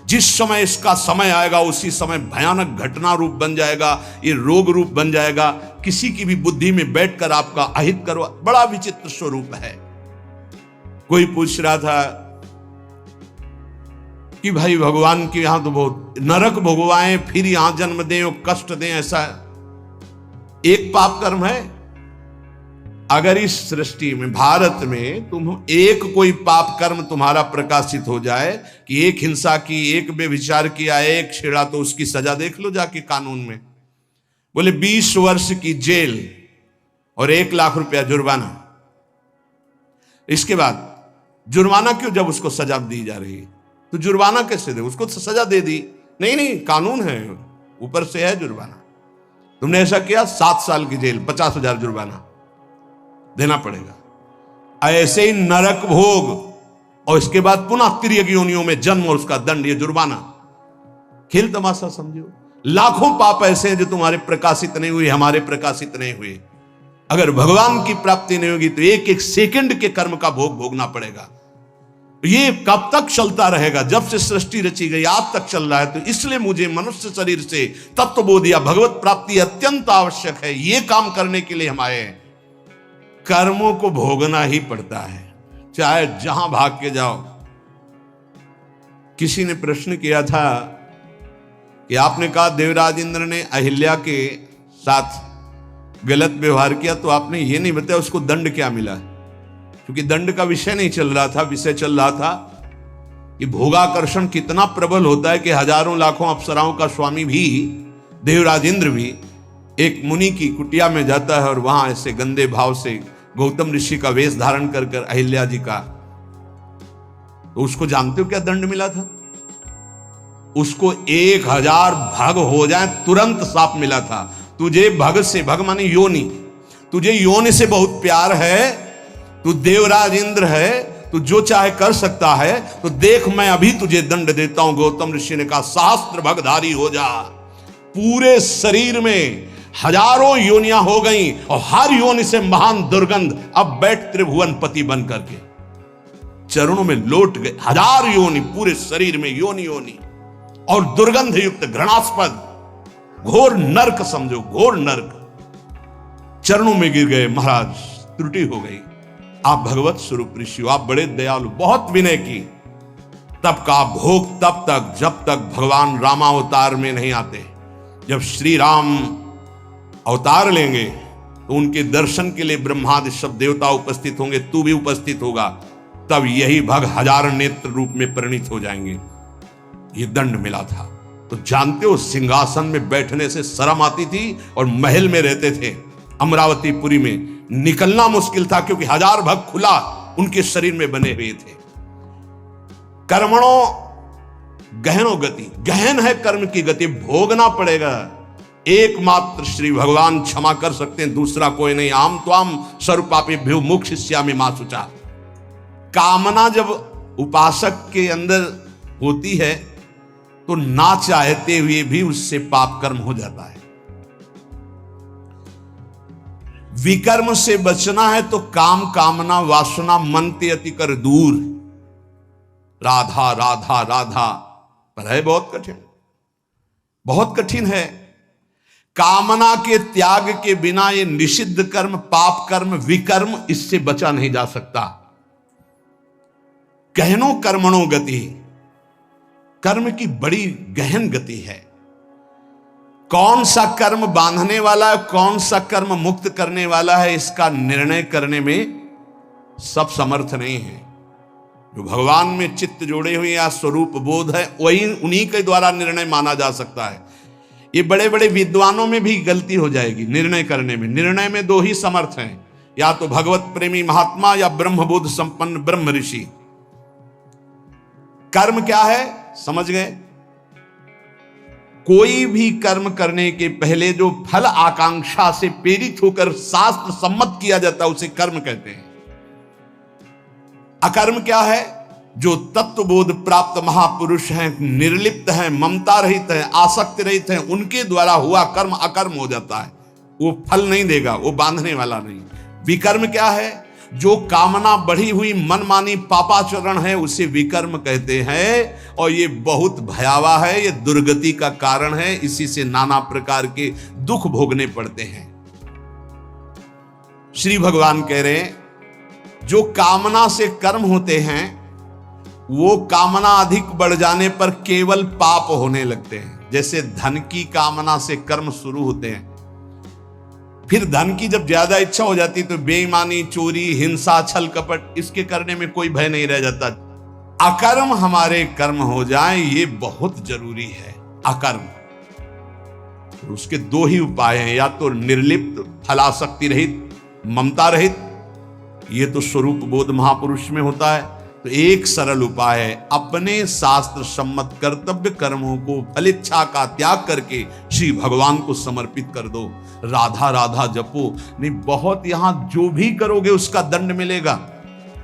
जिस समय इसका समय आएगा उसी समय भयानक घटना रूप बन जाएगा, ये रोग रूप बन जाएगा। किसी की भी बुद्धि में बैठकर आपका अहित करो, बड़ा विचित्र स्वरूप है। कोई पूछ रहा था कि भाई भगवान के यहां तो बहुत नरक भोगवाएं, फिर यहां जन्म दें और कष्ट दें, ऐसा एक पाप कर्म है? अगर इस सृष्टि में, भारत में, तुम एक कोई पाप कर्म तुम्हारा प्रकाशित हो जाए कि एक हिंसा की, एक बेविचार किया, एक छेड़ा, तो उसकी सजा देख लो जाके कानून में। बोले 20 वर्ष की जेल और 1 लाख रुपया जुर्माना। इसके बाद जुर्माना क्यों, जब उसको सजा दी जा रही है तो जुर्माना कैसे दे? उसको तो सजा दे दी। नहीं नहीं, कानून है, ऊपर से है जुर्माना। तुमने ऐसा किया, 7 साल की जेल, 50,000 जुर्माना देना पड़ेगा। ऐसे ही नरक भोग, और इसके बाद पुनः तिर्यक योनियों में जन्म और उसका दंड, ये जुर्माना। खेल तमाशा समझो। लाखों पाप ऐसे हैं जो तुम्हारे प्रकाशित नहीं हुए, हमारे प्रकाशित नहीं हुए। अगर भगवान की प्राप्ति नहीं होगी तो एक एक सेकंड के कर्म का भोग भोगना पड़ेगा। ये कब तक चलता रहेगा? जब से सृष्टि रची गई आज तक चल रहा है। तो इसलिए मुझे मनुष्य शरीर से तत्वबोध या भगवत प्राप्ति अत्यंत आवश्यक है। ये काम करने के लिए हम आए हैं। कर्मों को भोगना ही पड़ता है, चाहे जहां भाग के जाओ। किसी ने प्रश्न किया था कि आपने कहा देवराज इंद्र ने अहिल्या के साथ गलत व्यवहार किया, तो आपने ये नहीं बताया उसको दंड क्या मिला। क्योंकि दंड का विषय नहीं चल रहा था, विषय चल रहा था कि भोगाकर्षण कितना प्रबल होता है कि हजारों लाखों अप्सराओं का स्वामी भी, देवराज इंद्र भी, एक मुनि की कुटिया में जाता है और वहां ऐसे गंदे भाव से गौतम ऋषि का वेश धारण कर कर अहिल्या जी का, तो उसको जानते हो क्या दंड मिला था? उसको 1000 भग हो जाए तुरंत साप मिला था। तुझे भग से, भग माने योनि, तुझे योनि से बहुत प्यार है, तू देवराज इंद्र है, तू जो चाहे कर सकता है, तो देख मैं अभी तुझे दंड देता हूं। गौतम ऋषि ने कहा सहस्त्र भगधारी हो जा। पूरे शरीर में हजारों योनियां हो गई और हर योनि से महान दुर्गंध, अब बैठ त्रिभुवन पति बन करके चरणों में लौट गए। 1000 योनि पूरे शरीर में, योनि योनि, और दुर्गंध युक्त घृणास्पद घोर नर्क समझो, घोर नर्क। चरणों में गिर गए, महाराज त्रुटि हो गई, आप भगवत स्वरूप ऋषि हो, आप बड़े दयालु, बहुत विनय की। तब का भोग तब तक जब तक भगवान रामावतार में नहीं आते। जब श्री राम अवतार लेंगे तो उनके दर्शन के लिए ब्रह्मादि सब देवता उपस्थित होंगे, तू भी उपस्थित होगा। तब यही भग हजार नेत्र रूप में परिणित हो जाएंगे। ये दंड मिला था। तो जानते हो, सिंहासन में बैठने से शर्म आती थी और महल में रहते थे अमरावतीपुरी में, निकलना मुश्किल था क्योंकि हजार भग खुला उनके शरीर में बने हुए थे। कर्मणो गहनो गति, गहन है कर्म की गति, भोगना पड़ेगा। एकमात्र श्री भगवान क्षमा कर सकते हैं, दूसरा कोई नहीं। आम त्वाम स्वरूपापेभ्यो मोक्षयिष्यामि मा शुचा। कामना जब उपासक के अंदर होती है तो ना चाहते हुए भी उससे पाप कर्म हो जाता है। विकर्म से बचना है तो काम कामना वासना मन ते अति कर दूर। राधा राधा राधा, पर है बहुत कठिन, बहुत कठिन है। कामना के त्याग के बिना ये निषिद्ध कर्म, पाप कर्म, विकर्म, इससे बचा नहीं जा सकता। गहनो कर्मणो गति, कर्म की बड़ी गहन गति है। कौन सा कर्म बांधने वाला है, कौन सा कर्म मुक्त करने वाला है, इसका निर्णय करने में सब समर्थ नहीं है। जो भगवान में चित्त जोड़े हुए या स्वरूप बोध है, वही उन्हीं के द्वारा निर्णय माना जा सकता है। ये बड़े बड़े विद्वानों में भी गलती हो जाएगी निर्णय करने में। निर्णय में दो ही समर्थ हैं, या तो भगवत प्रेमी महात्मा या ब्रह्मबोध संपन्न ब्रह्म ऋषि। कर्म क्या है समझ गए? कोई भी कर्म करने के पहले जो फल आकांक्षा से प्रेरित होकर शास्त्र सम्मत किया जाता है उसे कर्म कहते हैं। अकर्म क्या है? जो तत्वबोध प्राप्त महापुरुष हैं, निर्लिप्त हैं, ममता रहित हैं, आसक्ति रहित हैं, उनके द्वारा हुआ कर्म अकर्म हो जाता है। वो फल नहीं देगा, वो बांधने वाला नहीं। विकर्म क्या है? जो कामना बढ़ी हुई मनमानी पापाचरण है उसे विकर्म कहते हैं, और ये बहुत भयावह है, ये दुर्गति का कारण है। इसी से नाना प्रकार के दुख भोगने पड़ते हैं। श्री भगवान कह रहे हैं जो कामना से कर्म होते हैं वो कामना अधिक बढ़ जाने पर केवल पाप होने लगते हैं। जैसे धन की कामना से कर्म शुरू होते हैं, फिर धन की जब ज्यादा इच्छा हो जाती तो बेईमानी, चोरी, हिंसा, छल कपट, इसके करने में कोई भय नहीं रह जाता। अकर्म हमारे कर्म हो जाए ये बहुत जरूरी है। अकर्म, उसके दो ही उपाय हैं, या तो निर्लिप्त, फलासक्ति रहित, ममता रहित, ये तो स्वरूप बोध महापुरुष में होता है। तो एक सरल उपाय है, अपने शास्त्र सम्मत कर्तव्य कर्मों को फलिच्छा का त्याग करके श्री भगवान को समर्पित कर दो। राधा राधा जपो। नहीं, बहुत यहां जो भी करोगे उसका दंड मिलेगा।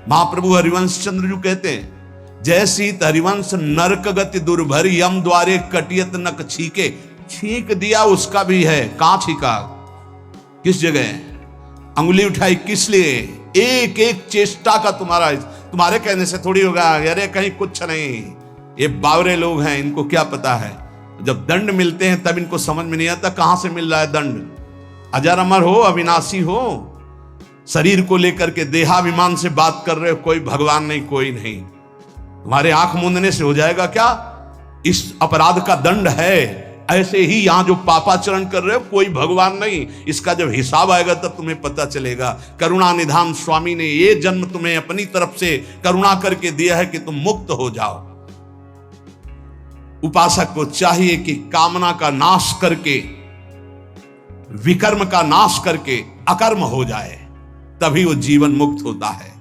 महाप्रभु हरिवंश चंद्र जी कहते हैं, जैसी हरिवंश नरक गति दुर्भर, यम द्वारे कटियत नक छीके। छींक दिया उसका भी है, कहां छीका, किस जगह, अंगुली उठाई किस लिए? एक एक चेष्टा का तुम्हारे कहने से थोड़ी होगा। अरे कहीं कुछ नहीं, ये बावरे लोग हैं, इनको क्या पता है। जब दंड मिलते हैं तब इनको समझ में नहीं आता कहां से मिल रहा है दंड। अजर अमर हो, अविनाशी हो, शरीर को लेकर के देहाभिमान से बात कर रहे हो, कोई भगवान नहीं, कोई नहीं। तुम्हारे आंख मूंदने से हो जाएगा क्या? इस अपराध का दंड है। ऐसे ही यहां जो पापाचरण कर रहे हो, कोई भगवान नहीं। इसका जब हिसाब आएगा तब तुम्हें पता चलेगा। करुणा निधान स्वामी ने ये जन्म तुम्हें अपनी तरफ से करुणा करके दिया है कि तुम मुक्त हो जाओ। उपासक को चाहिए कि कामना का नाश करके, विकर्म का नाश करके अकर्म हो जाए, तभी वो जीवन मुक्त होता है।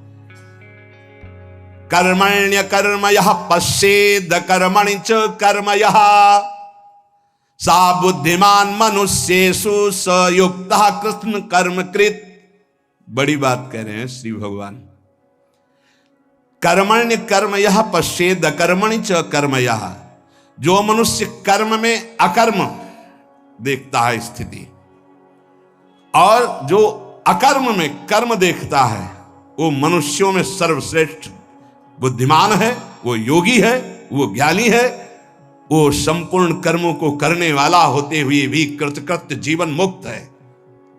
कर्मण्य कर्म यह पश्येद कर्मणि च कर्म यह, सा बुद्धिमान मनुष्येषु स युक्तः कृष्ण कर्म कृत। बड़ी बात कह रहे हैं श्री भगवान। कर्मण्य कर्म यह पश्येद कर्मणि च कर्म यह, जो मनुष्य कर्म में अकर्म देखता है स्थिति, और जो अकर्म में कर्म देखता है, वो मनुष्यों में सर्वश्रेष्ठ बुद्धिमान है, वो योगी है, वो ज्ञानी है, वो संपूर्ण कर्मों को करने वाला होते हुए भी कृतकृत्य जीवन मुक्त है।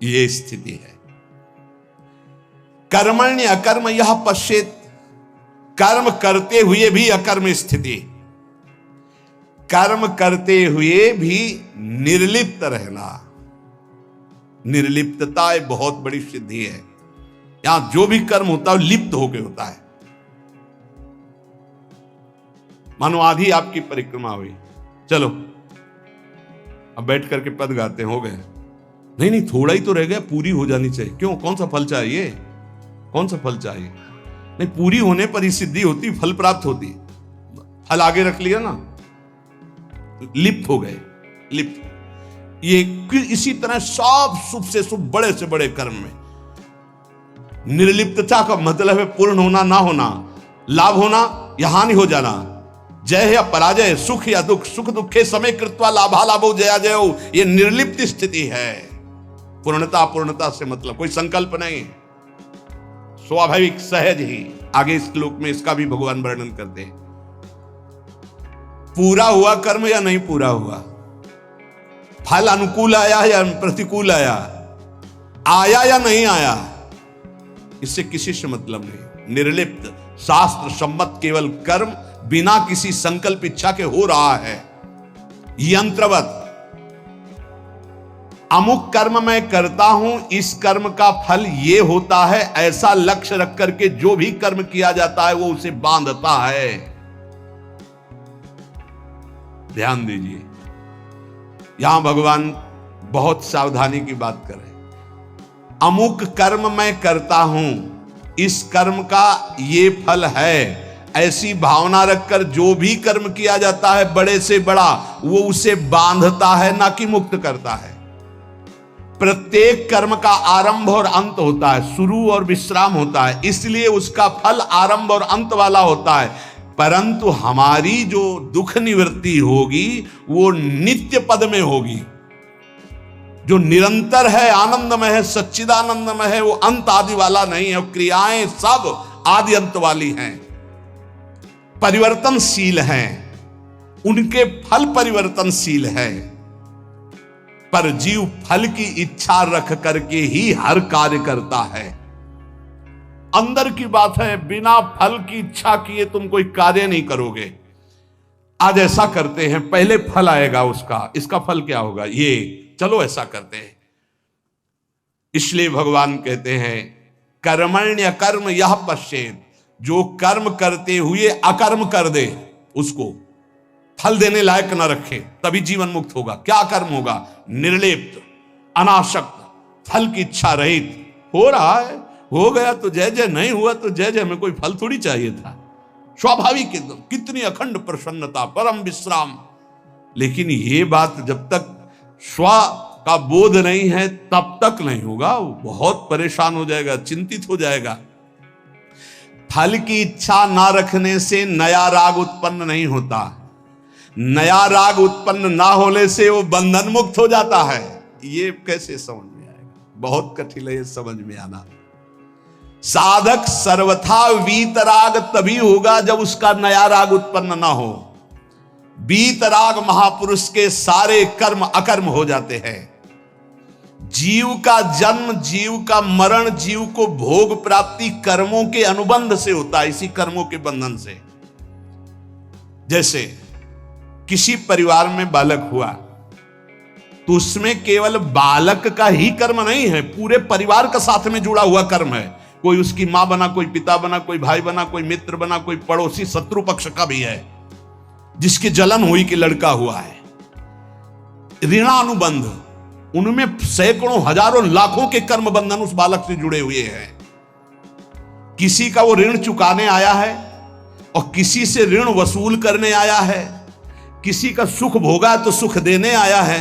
ये स्थिति है। कर्मण्य अकर्म यह पश्येत, कर्म करते हुए भी अकर्म स्थिति, कर्म करते हुए भी निर्लिप्त रहना। निर्लिप्तता एक बहुत बड़ी सिद्धि है। यहां जो भी कर्म होता है लिप्त होकर होता है। मानो आधी आपकी परिक्रमा हुई, चलो अब बैठ करके पद गाते हो गए। नहीं नहीं, थोड़ा ही तो रह गया, पूरी हो जानी चाहिए। क्यों, कौन सा फल चाहिए, कौन सा फल चाहिए? नहीं, पूरी होने पर ही सिद्धि होती, फल प्राप्त होती। फल आगे रख लिया ना, लिप्त हो गए, लिप्त। ये इसी तरह सब शुभ से शुभ, बड़े से बड़े कर्म में निर्लिप्तता का मतलब है पूर्ण होना, ना होना, लाभ होना या हानि हो जाना, जय या पराजय, सुख या दुख, सुख दुखे समय कृत्वा लाभा लाभो जया जयो, ये निर्लिप्त स्थिति है। पूर्णता पूर्णता से मतलब कोई संकल्प नहीं, स्वाभाविक सहज ही। आगे इस श्लोक में इसका भी भगवान वर्णन करते हैं। पूरा हुआ कर्म या नहीं पूरा हुआ, फल अनुकूल आया या प्रतिकूल आया, आया या नहीं आया, इससे किसी से मतलब नहीं। निर्लिप्त, शास्त्र सम्मत केवल कर्म बिना किसी संकल्प इच्छा के हो रहा है। यंत्रवत, अमुक कर्म मैं करता हूं, इस कर्म का फल ये होता है, ऐसा लक्ष्य रख करके जो भी कर्म किया जाता है वो उसे बांधता है। ध्यान दीजिए, यहां भगवान बहुत सावधानी की बात कर रहे हैं। अमुक कर्म मैं करता हूं, इस कर्म का ये फल है, ऐसी भावना रखकर जो भी कर्म किया जाता है बड़े से बड़ा, वो उसे बांधता है, ना कि मुक्त करता है। प्रत्येक कर्म का आरंभ और अंत होता है, शुरू और विश्राम होता है, इसलिए उसका फल आरंभ और अंत वाला होता है। परंतु हमारी जो दुख निवृत्ति होगी वो नित्य पद में होगी, जो निरंतर है, आनंदमय है, सच्चिदानंदमय है, वो अंत आदि वाला नहीं है। क्रियाएं सब आदि अंत वाली हैं, परिवर्तनशील हैं, उनके फल परिवर्तनशील है। पर जीव फल की इच्छा रख करके ही हर कार्य करता है। अंदर की बात है, बिना फल की इच्छा किए तुम कोई कार्य नहीं करोगे। आज ऐसा करते हैं, पहले फल आएगा उसका, इसका फल क्या होगा, ये चलो ऐसा करते हैं। इसलिए भगवान कहते हैं कर्मण्य कर्म यह पश्चेत, जो कर्म करते हुए अकर्म कर दे, उसको फल देने लायक न रखे, तभी जीवन मुक्त होगा। क्या कर्म होगा, निर्लिप्त, अनासक्त, फल की इच्छा रहित। हो रहा है, हो गया तो जय जय, नहीं हुआ तो जय जय, में कोई फल थोड़ी चाहिए था। स्वाभाविक एकदम, कितनी अखंड प्रसन्नता, परम विश्राम। लेकिन ये बात जब तक स्व का बोध नहीं है तब तक नहीं होगा। वो बहुत परेशान हो जाएगा, चिंतित हो जाएगा। फल की इच्छा ना रखने से नया राग उत्पन्न नहीं होता, नया राग उत्पन्न ना होने से वो बंधन मुक्त हो जाता है। ये कैसे समझ में आएगा, बहुत कठिन है ये समझ में आना। साधक सर्वथा वीतराग तभी होगा जब उसका नया राग उत्पन्न ना हो। वीतराग महापुरुष के सारे कर्म अकर्म हो जाते हैं। जीव का जन्म, जीव का मरण, जीव को भोग प्राप्ति कर्मों के अनुबंध से होता है, इसी कर्मों के बंधन से। जैसे किसी परिवार में बालक हुआ तो उसमें केवल बालक का ही कर्म नहीं है, पूरे परिवार का साथ में जुड़ा हुआ कर्म है। कोई उसकी मां बना, कोई पिता बना, कोई भाई बना, कोई मित्र बना, कोई पड़ोसी, शत्रु पक्ष का भी है जिसकी जलन हुई कि लड़का हुआ है। ऋणानुबंध, उनमें सैकड़ों हजारों लाखों के कर्म बंधन उस बालक से जुड़े हुए हैं। किसी का वो ऋण चुकाने आया है और किसी से ऋण वसूल करने आया है। किसी का सुख भोगा तो सुख देने आया है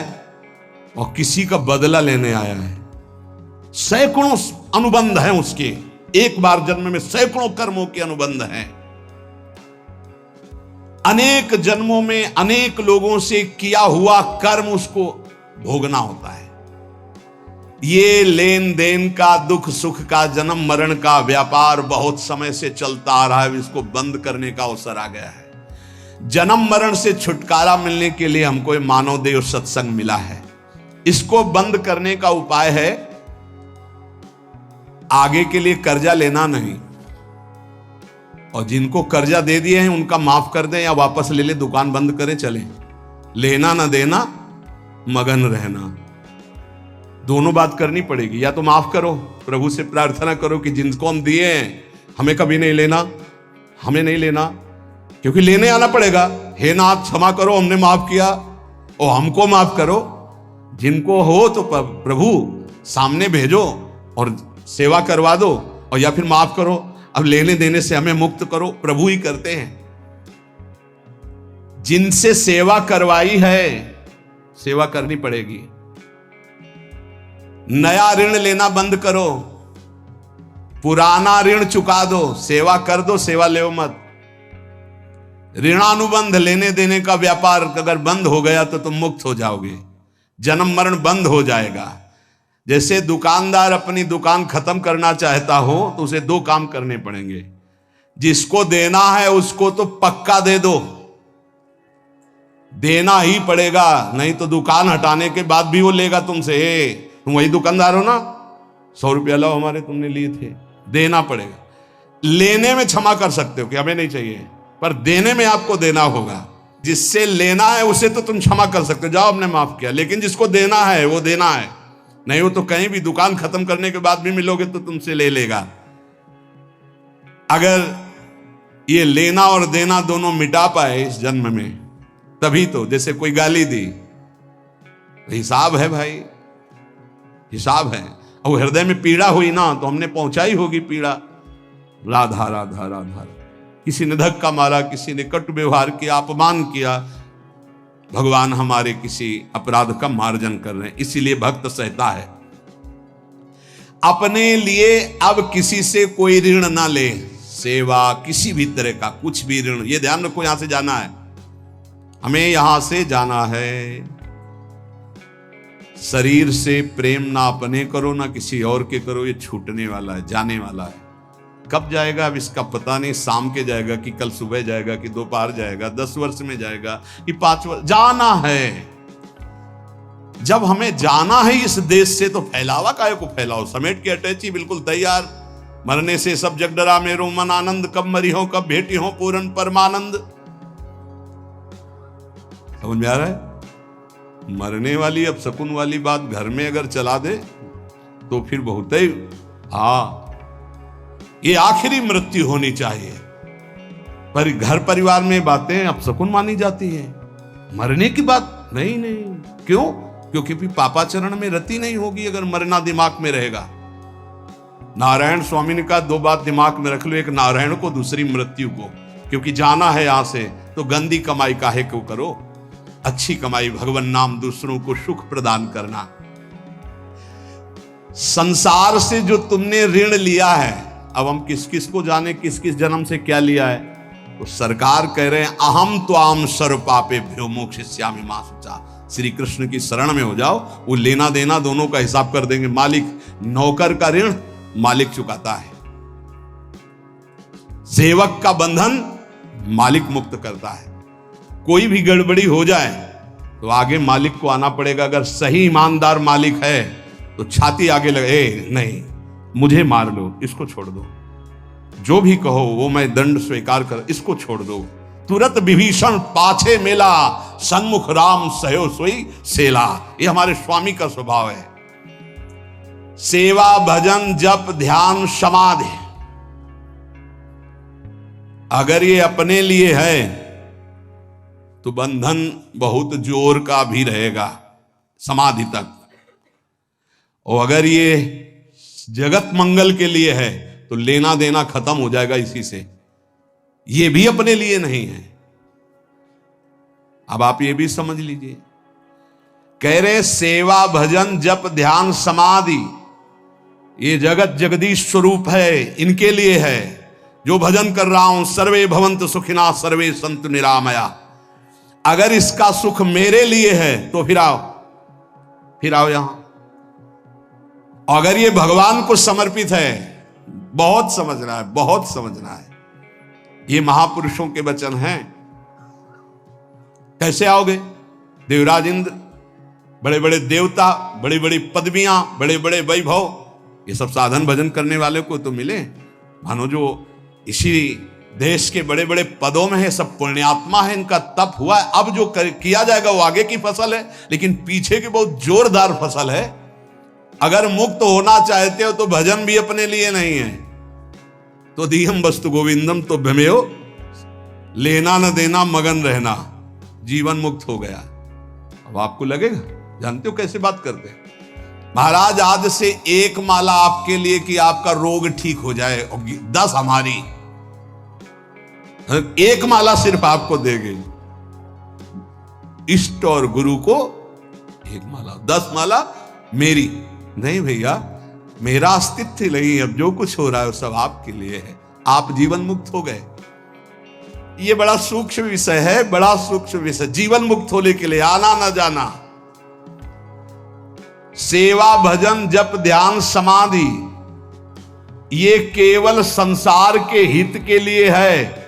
और किसी का बदला लेने आया है। सैकड़ों अनुबंध हैं उसके, एक बार जन्म में सैकड़ों कर्मों के अनुबंध हैं। अनेक जन्मों में अनेक लोगों से किया हुआ कर्म उसको भोगना होता है। ये लेन देन का, दुख सुख का, जन्म मरण का व्यापार बहुत समय से चलता आ रहा है। इसको बंद करने का अवसर आ गया है। जन्म मरण से छुटकारा मिलने के लिए हमको मानव देव सत्संग मिला है। इसको बंद करने का उपाय है आगे के लिए कर्जा लेना नहीं, और जिनको कर्जा दे दिए हैं उनका माफ कर दें या वापस ले ले, दुकान बंद करें, चलें। लेना ना देना, मगन रहना, दोनों बात करनी पड़ेगी। या तो माफ करो, प्रभु से प्रार्थना करो कि जिनको हम दिए हैं हमें कभी नहीं लेना, हमें नहीं लेना, क्योंकि लेने आना पड़ेगा। हे नाथ क्षमा करो, हमने माफ किया और हमको माफ करो। जिनको हो तो प्रभु सामने भेजो और सेवा करवा दो, और या फिर माफ करो, अब लेने देने से हमें मुक्त करो। प्रभु ही करते हैं। जिनसे सेवा करवाई है, सेवा करनी पड़ेगी। नया ऋण लेना बंद करो, पुराना ऋण चुका दो। सेवा कर दो, सेवा ले मत। ऋणानुबंध लेने देने का व्यापार अगर बंद हो गया तो तुम मुक्त हो जाओगे, जन्म मरण बंद हो जाएगा। जैसे दुकानदार अपनी दुकान खत्म करना चाहता हो तो उसे दो काम करने पड़ेंगे। जिसको देना है उसको तो पक्का दे दो, देना ही पड़ेगा, नहीं तो दुकान हटाने के बाद भी वो लेगा तुमसे। तुम वही दुकानदार हो ना, 100 रुपया लाओ हमारे, तुमने लिए थे। देना पड़ेगा। लेने में क्षमा कर सकते हो कि हमें नहीं चाहिए, पर देने में आपको देना होगा। जिससे लेना है उसे तो तुम क्षमा कर सकते हो, जाओ हमने माफ किया, लेकिन जिसको देना है वो देना है। नहीं हो तो कहीं भी दुकान खत्म करने के बाद भी मिलोगे तो तुमसे ले लेगा। अगर ये लेना और देना दोनों मिटा पाए इस जन्म में, तभी तो। जैसे कोई गाली दी, हिसाब है भाई, हिसाब है। और हृदय में पीड़ा हुई ना तो हमने पहुंचाई होगी पीड़ा। राधा राधा राधा। किसी ने धक्का मारा, किसी ने कटु व्यवहार किया, अपमान किया, भगवान हमारे किसी अपराध का मार्जन कर रहे हैं। इसीलिए भक्त सहता है। अपने लिए अब किसी से कोई ऋण ना ले। सेवा किसी भी तरह का कुछ भी ऋण, ये ध्यान रखो, यहां से जाना है, हमें यहां से जाना है। शरीर से प्रेम ना अपने करो ना किसी और के करो, ये छूटने वाला है, जाने वाला है। कब जाएगा अब इसका पता नहीं। शाम के जाएगा कि कल सुबह जाएगा कि दोपहर जाएगा, 10 वर्ष में जाएगा कि 5 वर्ष, जाना है। जब हमें जाना है इस देश से तो फैलावा काहे को फैलाओ। समेट के अटैची बिल्कुल तैयार। मरने से सब जग डरा मेरो मन आनंद, कब मरी हो कब भेटी हो पूर्ण परमानंद। समझ में आ रहा है? मरने वाली अब शकुन वाली बात घर में अगर चला दे तो फिर बहुत ही, हाँ, ये आखिरी मृत्यु होनी चाहिए। पर घर परिवार में बातें अब शकुन मानी जाती है, मरने की बात नहीं। नहीं क्यों? क्योंकि फिर पापाचरण में रति नहीं होगी अगर मरना दिमाग में रहेगा। नारायण स्वामी ने कहा 2 बात दिमाग में रख लो, एक नारायण को, दूसरी मृत्यु को। क्योंकि जाना है यहां से तो गंदी कमाई काहे को करो, अच्छी कमाई भगवान नाम, दूसरों को सुख प्रदान करना। संसार से जो तुमने ऋण लिया है, अब हम किस किस को जाने किस किस जन्म से क्या लिया है। तो सरकार कह रहे हैं अहम त्वाम सर्व पापे भ्यो मोक्षयिष्यामि मा शुचा। श्री कृष्ण की शरण में हो जाओ, वो लेना देना दोनों का हिसाब कर देंगे। मालिक, नौकर का ऋण मालिक चुकाता है, सेवक का बंधन मालिक मुक्त करता है। कोई भी गड़बड़ी हो जाए तो आगे मालिक को आना पड़ेगा। अगर सही ईमानदार मालिक है तो छाती आगे लगे, नहीं मुझे मार लो, इसको छोड़ दो, जो भी कहो वो मैं दंड स्वीकार कर, इसको छोड़ दो। तुरंत विभीषण पाछे मेला, सन्मुख राम सहयो सोई सेला। ये हमारे स्वामी का स्वभाव है। सेवा भजन जप ध्यान समाधि, अगर ये अपने लिए है तो बंधन बहुत जोर का भी रहेगा समाधि तक, और अगर ये जगत मंगल के लिए है तो लेना देना खत्म हो जाएगा इसी से। ये भी अपने लिए नहीं है। अब आप ये भी समझ लीजिए, कह रहे सेवा भजन जप ध्यान समाधि ये जगत जगदीश स्वरूप है, इनके लिए है। जो भजन कर रहा हूं, सर्वे भवन्तु सुखिना सर्वे सन्तु निरामया, अगर इसका सुख मेरे लिए है तो फिर आओ यहां। अगर ये भगवान को समर्पित है, बहुत समझना है, बहुत समझना है। ये महापुरुषों के वचन हैं। कैसे आओगे? देवराज इंद्र, बड़े बड़े देवता, बड़ी बड़ी पदवियां, बड़े बड़े वैभव, ये सब साधन भजन करने वाले को तो मिले। मानो जो इसी देश के बड़े बड़े पदों में है, सब पुण्यात्मा है, इनका तप हुआ है। अब जो किया जाएगा वो आगे की फसल है, लेकिन पीछे की बहुत जोरदार फसल है। अगर मुक्त होना चाहते हो तो भजन भी अपने लिए नहीं है। तो दीहम वस्तु गोविंदम तो भ्रमेयो, लेना न देना मगन रहना, जीवन मुक्त हो गया। अब आपको लगेगा, जानते हो कैसे बात करते हैं महाराज, आज से एक माला आपके लिए कि आपका रोग ठीक हो जाए, और 10 हमारी, एक माला सिर्फ आपको देंगे। इष्ट और गुरु को एक माला, 10 माला मेरी। नहीं भैया, मेरा अस्तित्व नहीं, अब जो कुछ हो रहा है वो सब आपके लिए है। आप जीवन मुक्त हो गए। ये बड़ा सूक्ष्म विषय है, बड़ा सूक्ष्म विषय। जीवन मुक्त होने के लिए आना न जाना, सेवा भजन जप ध्यान समाधि, ये केवल संसार के हित के लिए है।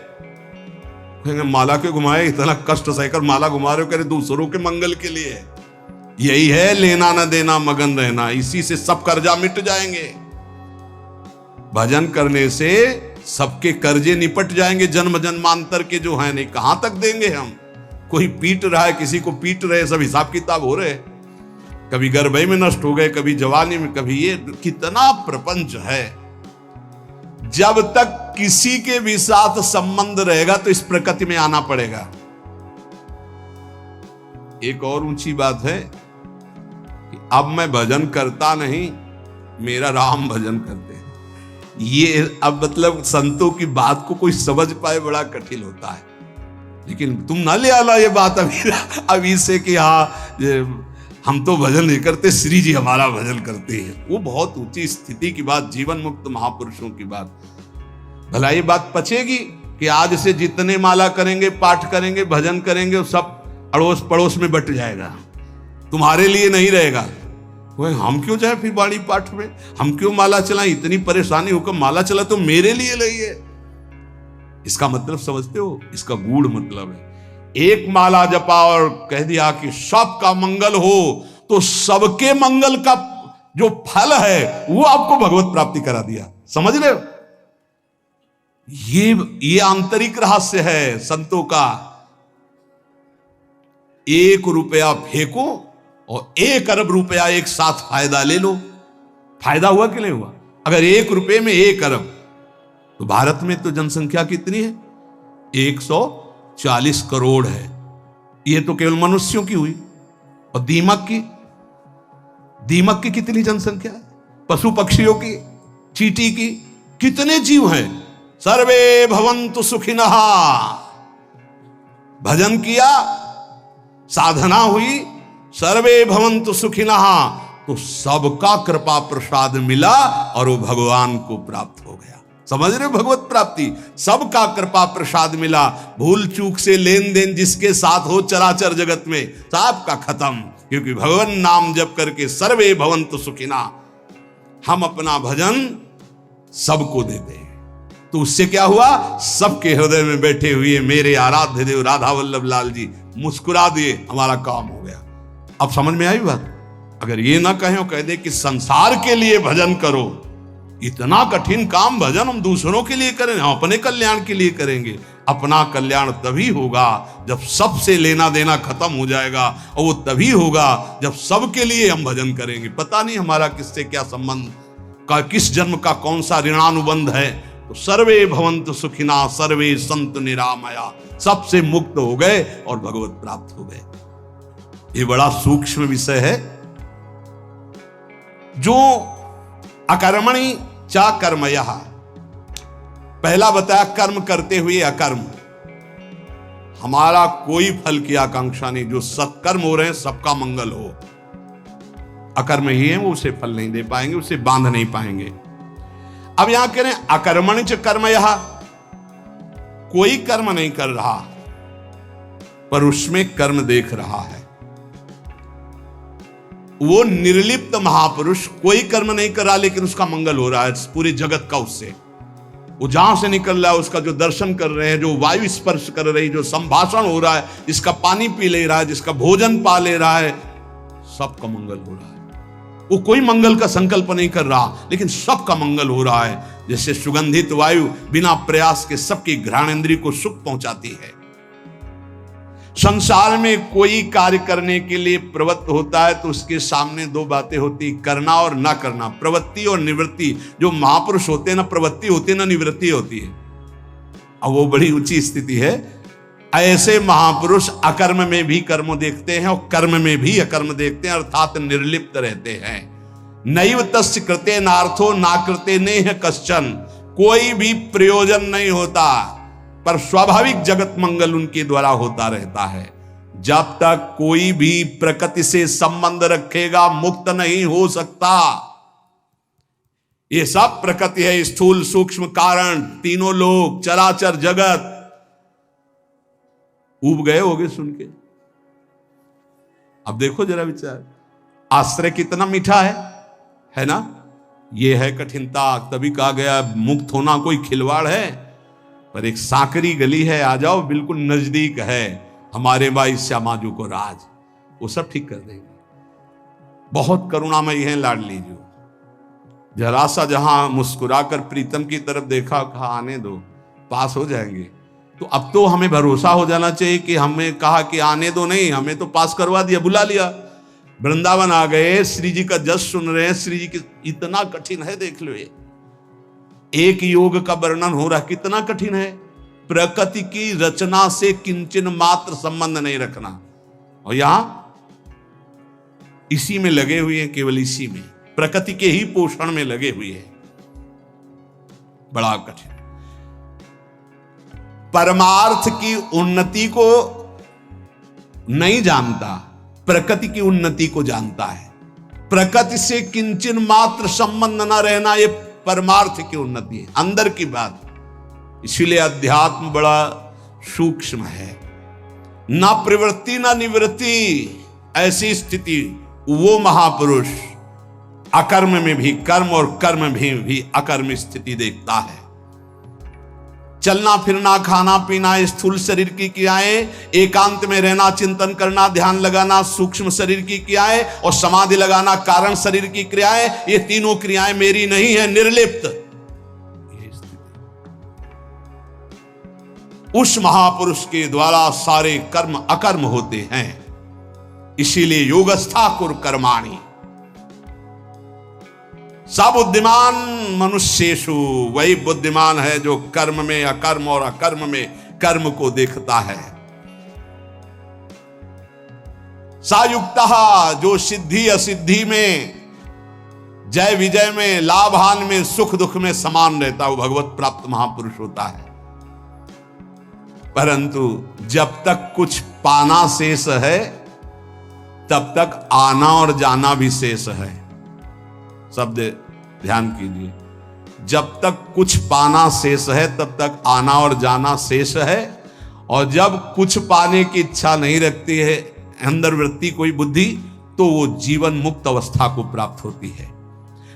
माला के घुमाए, इतना कष्ट सहकर माला घुमा रहे हो, करे दूसरों के मंगल के लिए है। यही है लेना न देना मगन रहना, इसी से सब कर्जा मिट जाएंगे। भजन करने से सबके कर्जे निपट जाएंगे, जन्म जन्मांतर के जो है। नहीं कहां तक देंगे हम? कोई पीट रहा है, किसी को पीट रहे, सब हिसाब किताब हो रहे। कभी गर्भई में नष्ट हो गए, कभी जवानी में, कभी ये, कितना प्रपंच है। जब तक किसी के भी साथ संबंध रहेगा तो इस प्रकृति में आना पड़ेगा। एक और ऊंची बात है कि अब मैं भजन करता नहीं, मेरा राम भजन करते हैं। ये अब मतलब संतों की बात को कोई समझ पाए बड़ा कठिन होता है। लेकिन तुम ना ले आना ये बात अभी से कि हाँ हम तो भजन नहीं करते, श्री जी हमारा भजन करते हैं। वो बहुत ऊंची स्थिति की बात, जीवन मुक्त महापुरुषों की बात। भला ये बात पचेगी कि आज से जितने माला करेंगे, पाठ करेंगे, भजन करेंगे, वो सब अड़ोस पड़ोस में बट जाएगा, तुम्हारे लिए नहीं रहेगा। हम क्यों जाए फिर बाणी पाठ में, हम क्यों माला चलाएं? इतनी परेशानी होकर माला चला तो मेरे लिए नहीं है। इसका मतलब समझते हो? इसका गूढ़ मतलब है, एक माला जपा और कह दिया कि सबका मंगल हो, तो सबके मंगल का जो फल है वो आपको भगवत प्राप्ति करा दिया। समझ रहे हो? ये आंतरिक रहस्य है संतों का। 1 रुपया फेंको और 1 अरब रुपया एक साथ फायदा ले लो। फायदा हुआ कि नहीं हुआ? अगर 1 रुपये में 1 अरब, तो भारत में तो जनसंख्या कितनी है? 140 करोड़ है। ये तो केवल मनुष्यों की हुई। और दीमक की कितनी जनसंख्या है? पशु पक्षियों की, चींटी की, कितने जीव हैं? सर्वे भवन्तु सुखिनः। भजन किया, साधना हुई, सर्वे भवन्तु सुखिनः, तो सबका कृपा प्रसाद मिला और वो भगवान को प्राप्त हो गया। समझ रहे हो? भगवत प्राप्ति, सबका कृपा प्रसाद मिला। भूल चूक से लेन देन जिसके साथ हो चराचर जगत में, सबका खत्म। क्योंकि भगवान नाम जप करके सर्वे भवन्तु सुखिनः, हम अपना भजन सबको देते हैं। तो उससे क्या हुआ? सबके हृदय में बैठे हुए मेरे आराध्य देव राधा वल्लभ लाल जी मुस्कुरा दिए, हमारा काम हो गया। अब समझ में आई बात? अगर ये ना कहें और कह दे कि संसार के लिए भजन करो, इतना कठिन काम भजन हम दूसरों के लिए करें, हम अपने कल्याण के लिए करेंगे। अपना कल्याण तभी होगा जब सबसे लेना देना खत्म हो जाएगा, और वो तभी होगा जब सबके लिए हम भजन करेंगे। पता नहीं हमारा किससे क्या संबंध का, किस जन्म का कौन सा ऋणानुबंध है। तो सर्वे भवन्तु सुखिनः, सर्वे सन्तु निरामया, सबसे मुक्त हो गए और भगवत प्राप्त हो गए। ये बड़ा सूक्ष्म विषय है। जो अकर्मणि चा कर्मयः, पहला बताया कर्म करते हुए अकर्म, हमारा कोई फल की आकांक्षा नहीं। जो सत्कर्म हो रहे हैं सबका मंगल हो। अकर्म ही है वो उसे फल नहीं दे पाएंगे, उसे बांध नहीं पाएंगे। अब यहां कह रहे हैं अकर्मणि च कर्मयः, कोई कर्म नहीं कर रहा पर उसमें कर्म देख रहा है। वो निर्लिप्त महापुरुष कोई कर्म नहीं कर रहा, लेकिन उसका मंगल हो रहा है पूरे जगत का। उससे वो जहां से निकल रहा है, उसका जो दर्शन कर रहे हैं, जो वायु स्पर्श कर रही, जो संभाषण हो रहा है, जिसका पानी पी ले रहा है, जिसका भोजन पा ले रहा है, सबका मंगल हो रहा है। वो कोई मंगल का संकल्प नहीं कर रहा, लेकिन सबका मंगल हो रहा है। जैसे सुगंधित वायु बिना प्रयास के सबकी घ्राणेंद्रिय को सुख पहुंचाती है। संसार में कोई कार्य करने के लिए प्रवृत्त होता है तो उसके सामने 2 बातें होती, करना और ना करना, प्रवृत्ति और निवृत्ति। जो महापुरुष होते हैं ना प्रवृत्ति होती है ना निवृत्ति होती है। अब वो बड़ी ऊंची स्थिति है। ऐसे महापुरुष अकर्म में भी कर्म देखते हैं और कर्म में भी अकर्म देखते हैं, अर्थात निर्लिप्त रहते हैं। नैव तस्य कृते नार्थो ना कृते नेह कश्चन, कोई भी प्रयोजन नहीं होता पर स्वाभाविक जगत मंगल उनके द्वारा होता रहता है। जब तक कोई भी प्रकृति से संबंध रखेगा मुक्त नहीं हो सकता। ये सब प्रकृति है, स्थूल सूक्ष्म कारण, तीनों लोग, चराचर जगत। ऊब गए होगे सुन के। अब देखो जरा विचार, आश्रय कितना मीठा है ना। ये है कठिनता, तभी कहा गया मुक्त होना कोई खिलवाड़ है। पर एक सांकरी गली है, आ जाओ, बिल्कुल नजदीक है हमारे माई श्यामाजू को राज, वो सब ठीक कर देंगे। बहुत करुणामयी है लाडली जी। जरा सा जहां मुस्कुराकर प्रीतम की तरफ देखा, कहा आने दो, पास हो जाएंगे। तो अब तो हमें भरोसा हो जाना चाहिए कि हमें कहा कि आने दो नहीं, हमें तो पास करवा दिया, बुला लिया। वृंदावन आ गए, श्री जी का जस सुन रहे हैं। श्री जी की इतना कठिन है, देख लो, ये एक योग का वर्णन हो रहा, कितना कठिन है। प्रकृति की रचना से किंचन मात्र संबंध नहीं रखना, और यहां इसी में लगे हुए हैं, केवल इसी में, प्रकृति के ही पोषण में लगे हुए हैं। बड़ा कठिन। परमार्थ की उन्नति को नहीं जानता, प्रकृति की उन्नति को जानता है। प्रकृति से किंचन मात्र संबंध न रहना, यह परमार्थ की उन्नति है, अंदर की बात। इसीलिए अध्यात्म बड़ा सूक्ष्म है। ना प्रवृत्ति ना निवृत्ति, ऐसी स्थिति वो महापुरुष अकर्म में भी कर्म और कर्म में भी अकर्म स्थिति देखता है। चलना फिरना, खाना पीना, स्थूल शरीर की क्रियाएं, एकांत में रहना, चिंतन करना, ध्यान लगाना, सूक्ष्म शरीर की क्रियाएं, और समाधि लगाना, कारण शरीर की क्रियाएं, ये तीनों क्रियाएं मेरी नहीं है, निर्लिप्त। उस महापुरुष के द्वारा सारे कर्म अकर्म होते हैं। इसीलिए योगस्था कुर कर्माणि। सब बुद्धिमान मनुष्येषु, वही बुद्धिमान है जो कर्म में अकर्म और अकर्म में कर्म को देखता है। सायुक्तः, जो सिद्धि असिद्धि में, जय विजय में, लाभ हानि में, सुख दुख में समान रहता, वो भगवत प्राप्त महापुरुष होता है। परंतु जब तक कुछ पाना शेष है तब तक आना और जाना भी शेष है। शब्द ध्यान कीजिए, जब तक कुछ पाना शेष है तब तक आना और जाना शेष है, और जब कुछ पाने की इच्छा नहीं रखती है अंदर वृत्ति कोई बुद्धि, तो वो जीवन मुक्त अवस्था को प्राप्त होती है।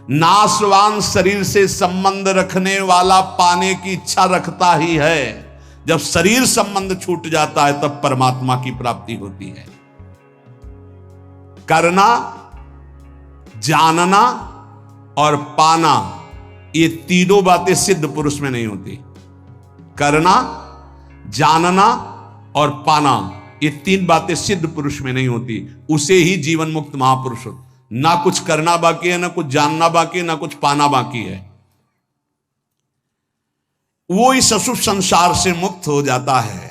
नाशवान शरीर से संबंध रखने वाला पाने की इच्छा रखता ही है। जब शरीर संबंध छूट जाता है तब परमात्मा की प्राप्ति होती है। करना, जानना और पाना, ये तीनों बातें सिद्ध पुरुष में नहीं होती। करना, जानना और पाना, ये तीन बातें सिद्ध पुरुष में नहीं होती। उसे ही जीवन मुक्त महापुरुष होता। ना कुछ करना बाकी है, ना कुछ जानना बाकी है, ना कुछ पाना बाकी है। वो इस अशुभ संसार से मुक्त हो जाता है।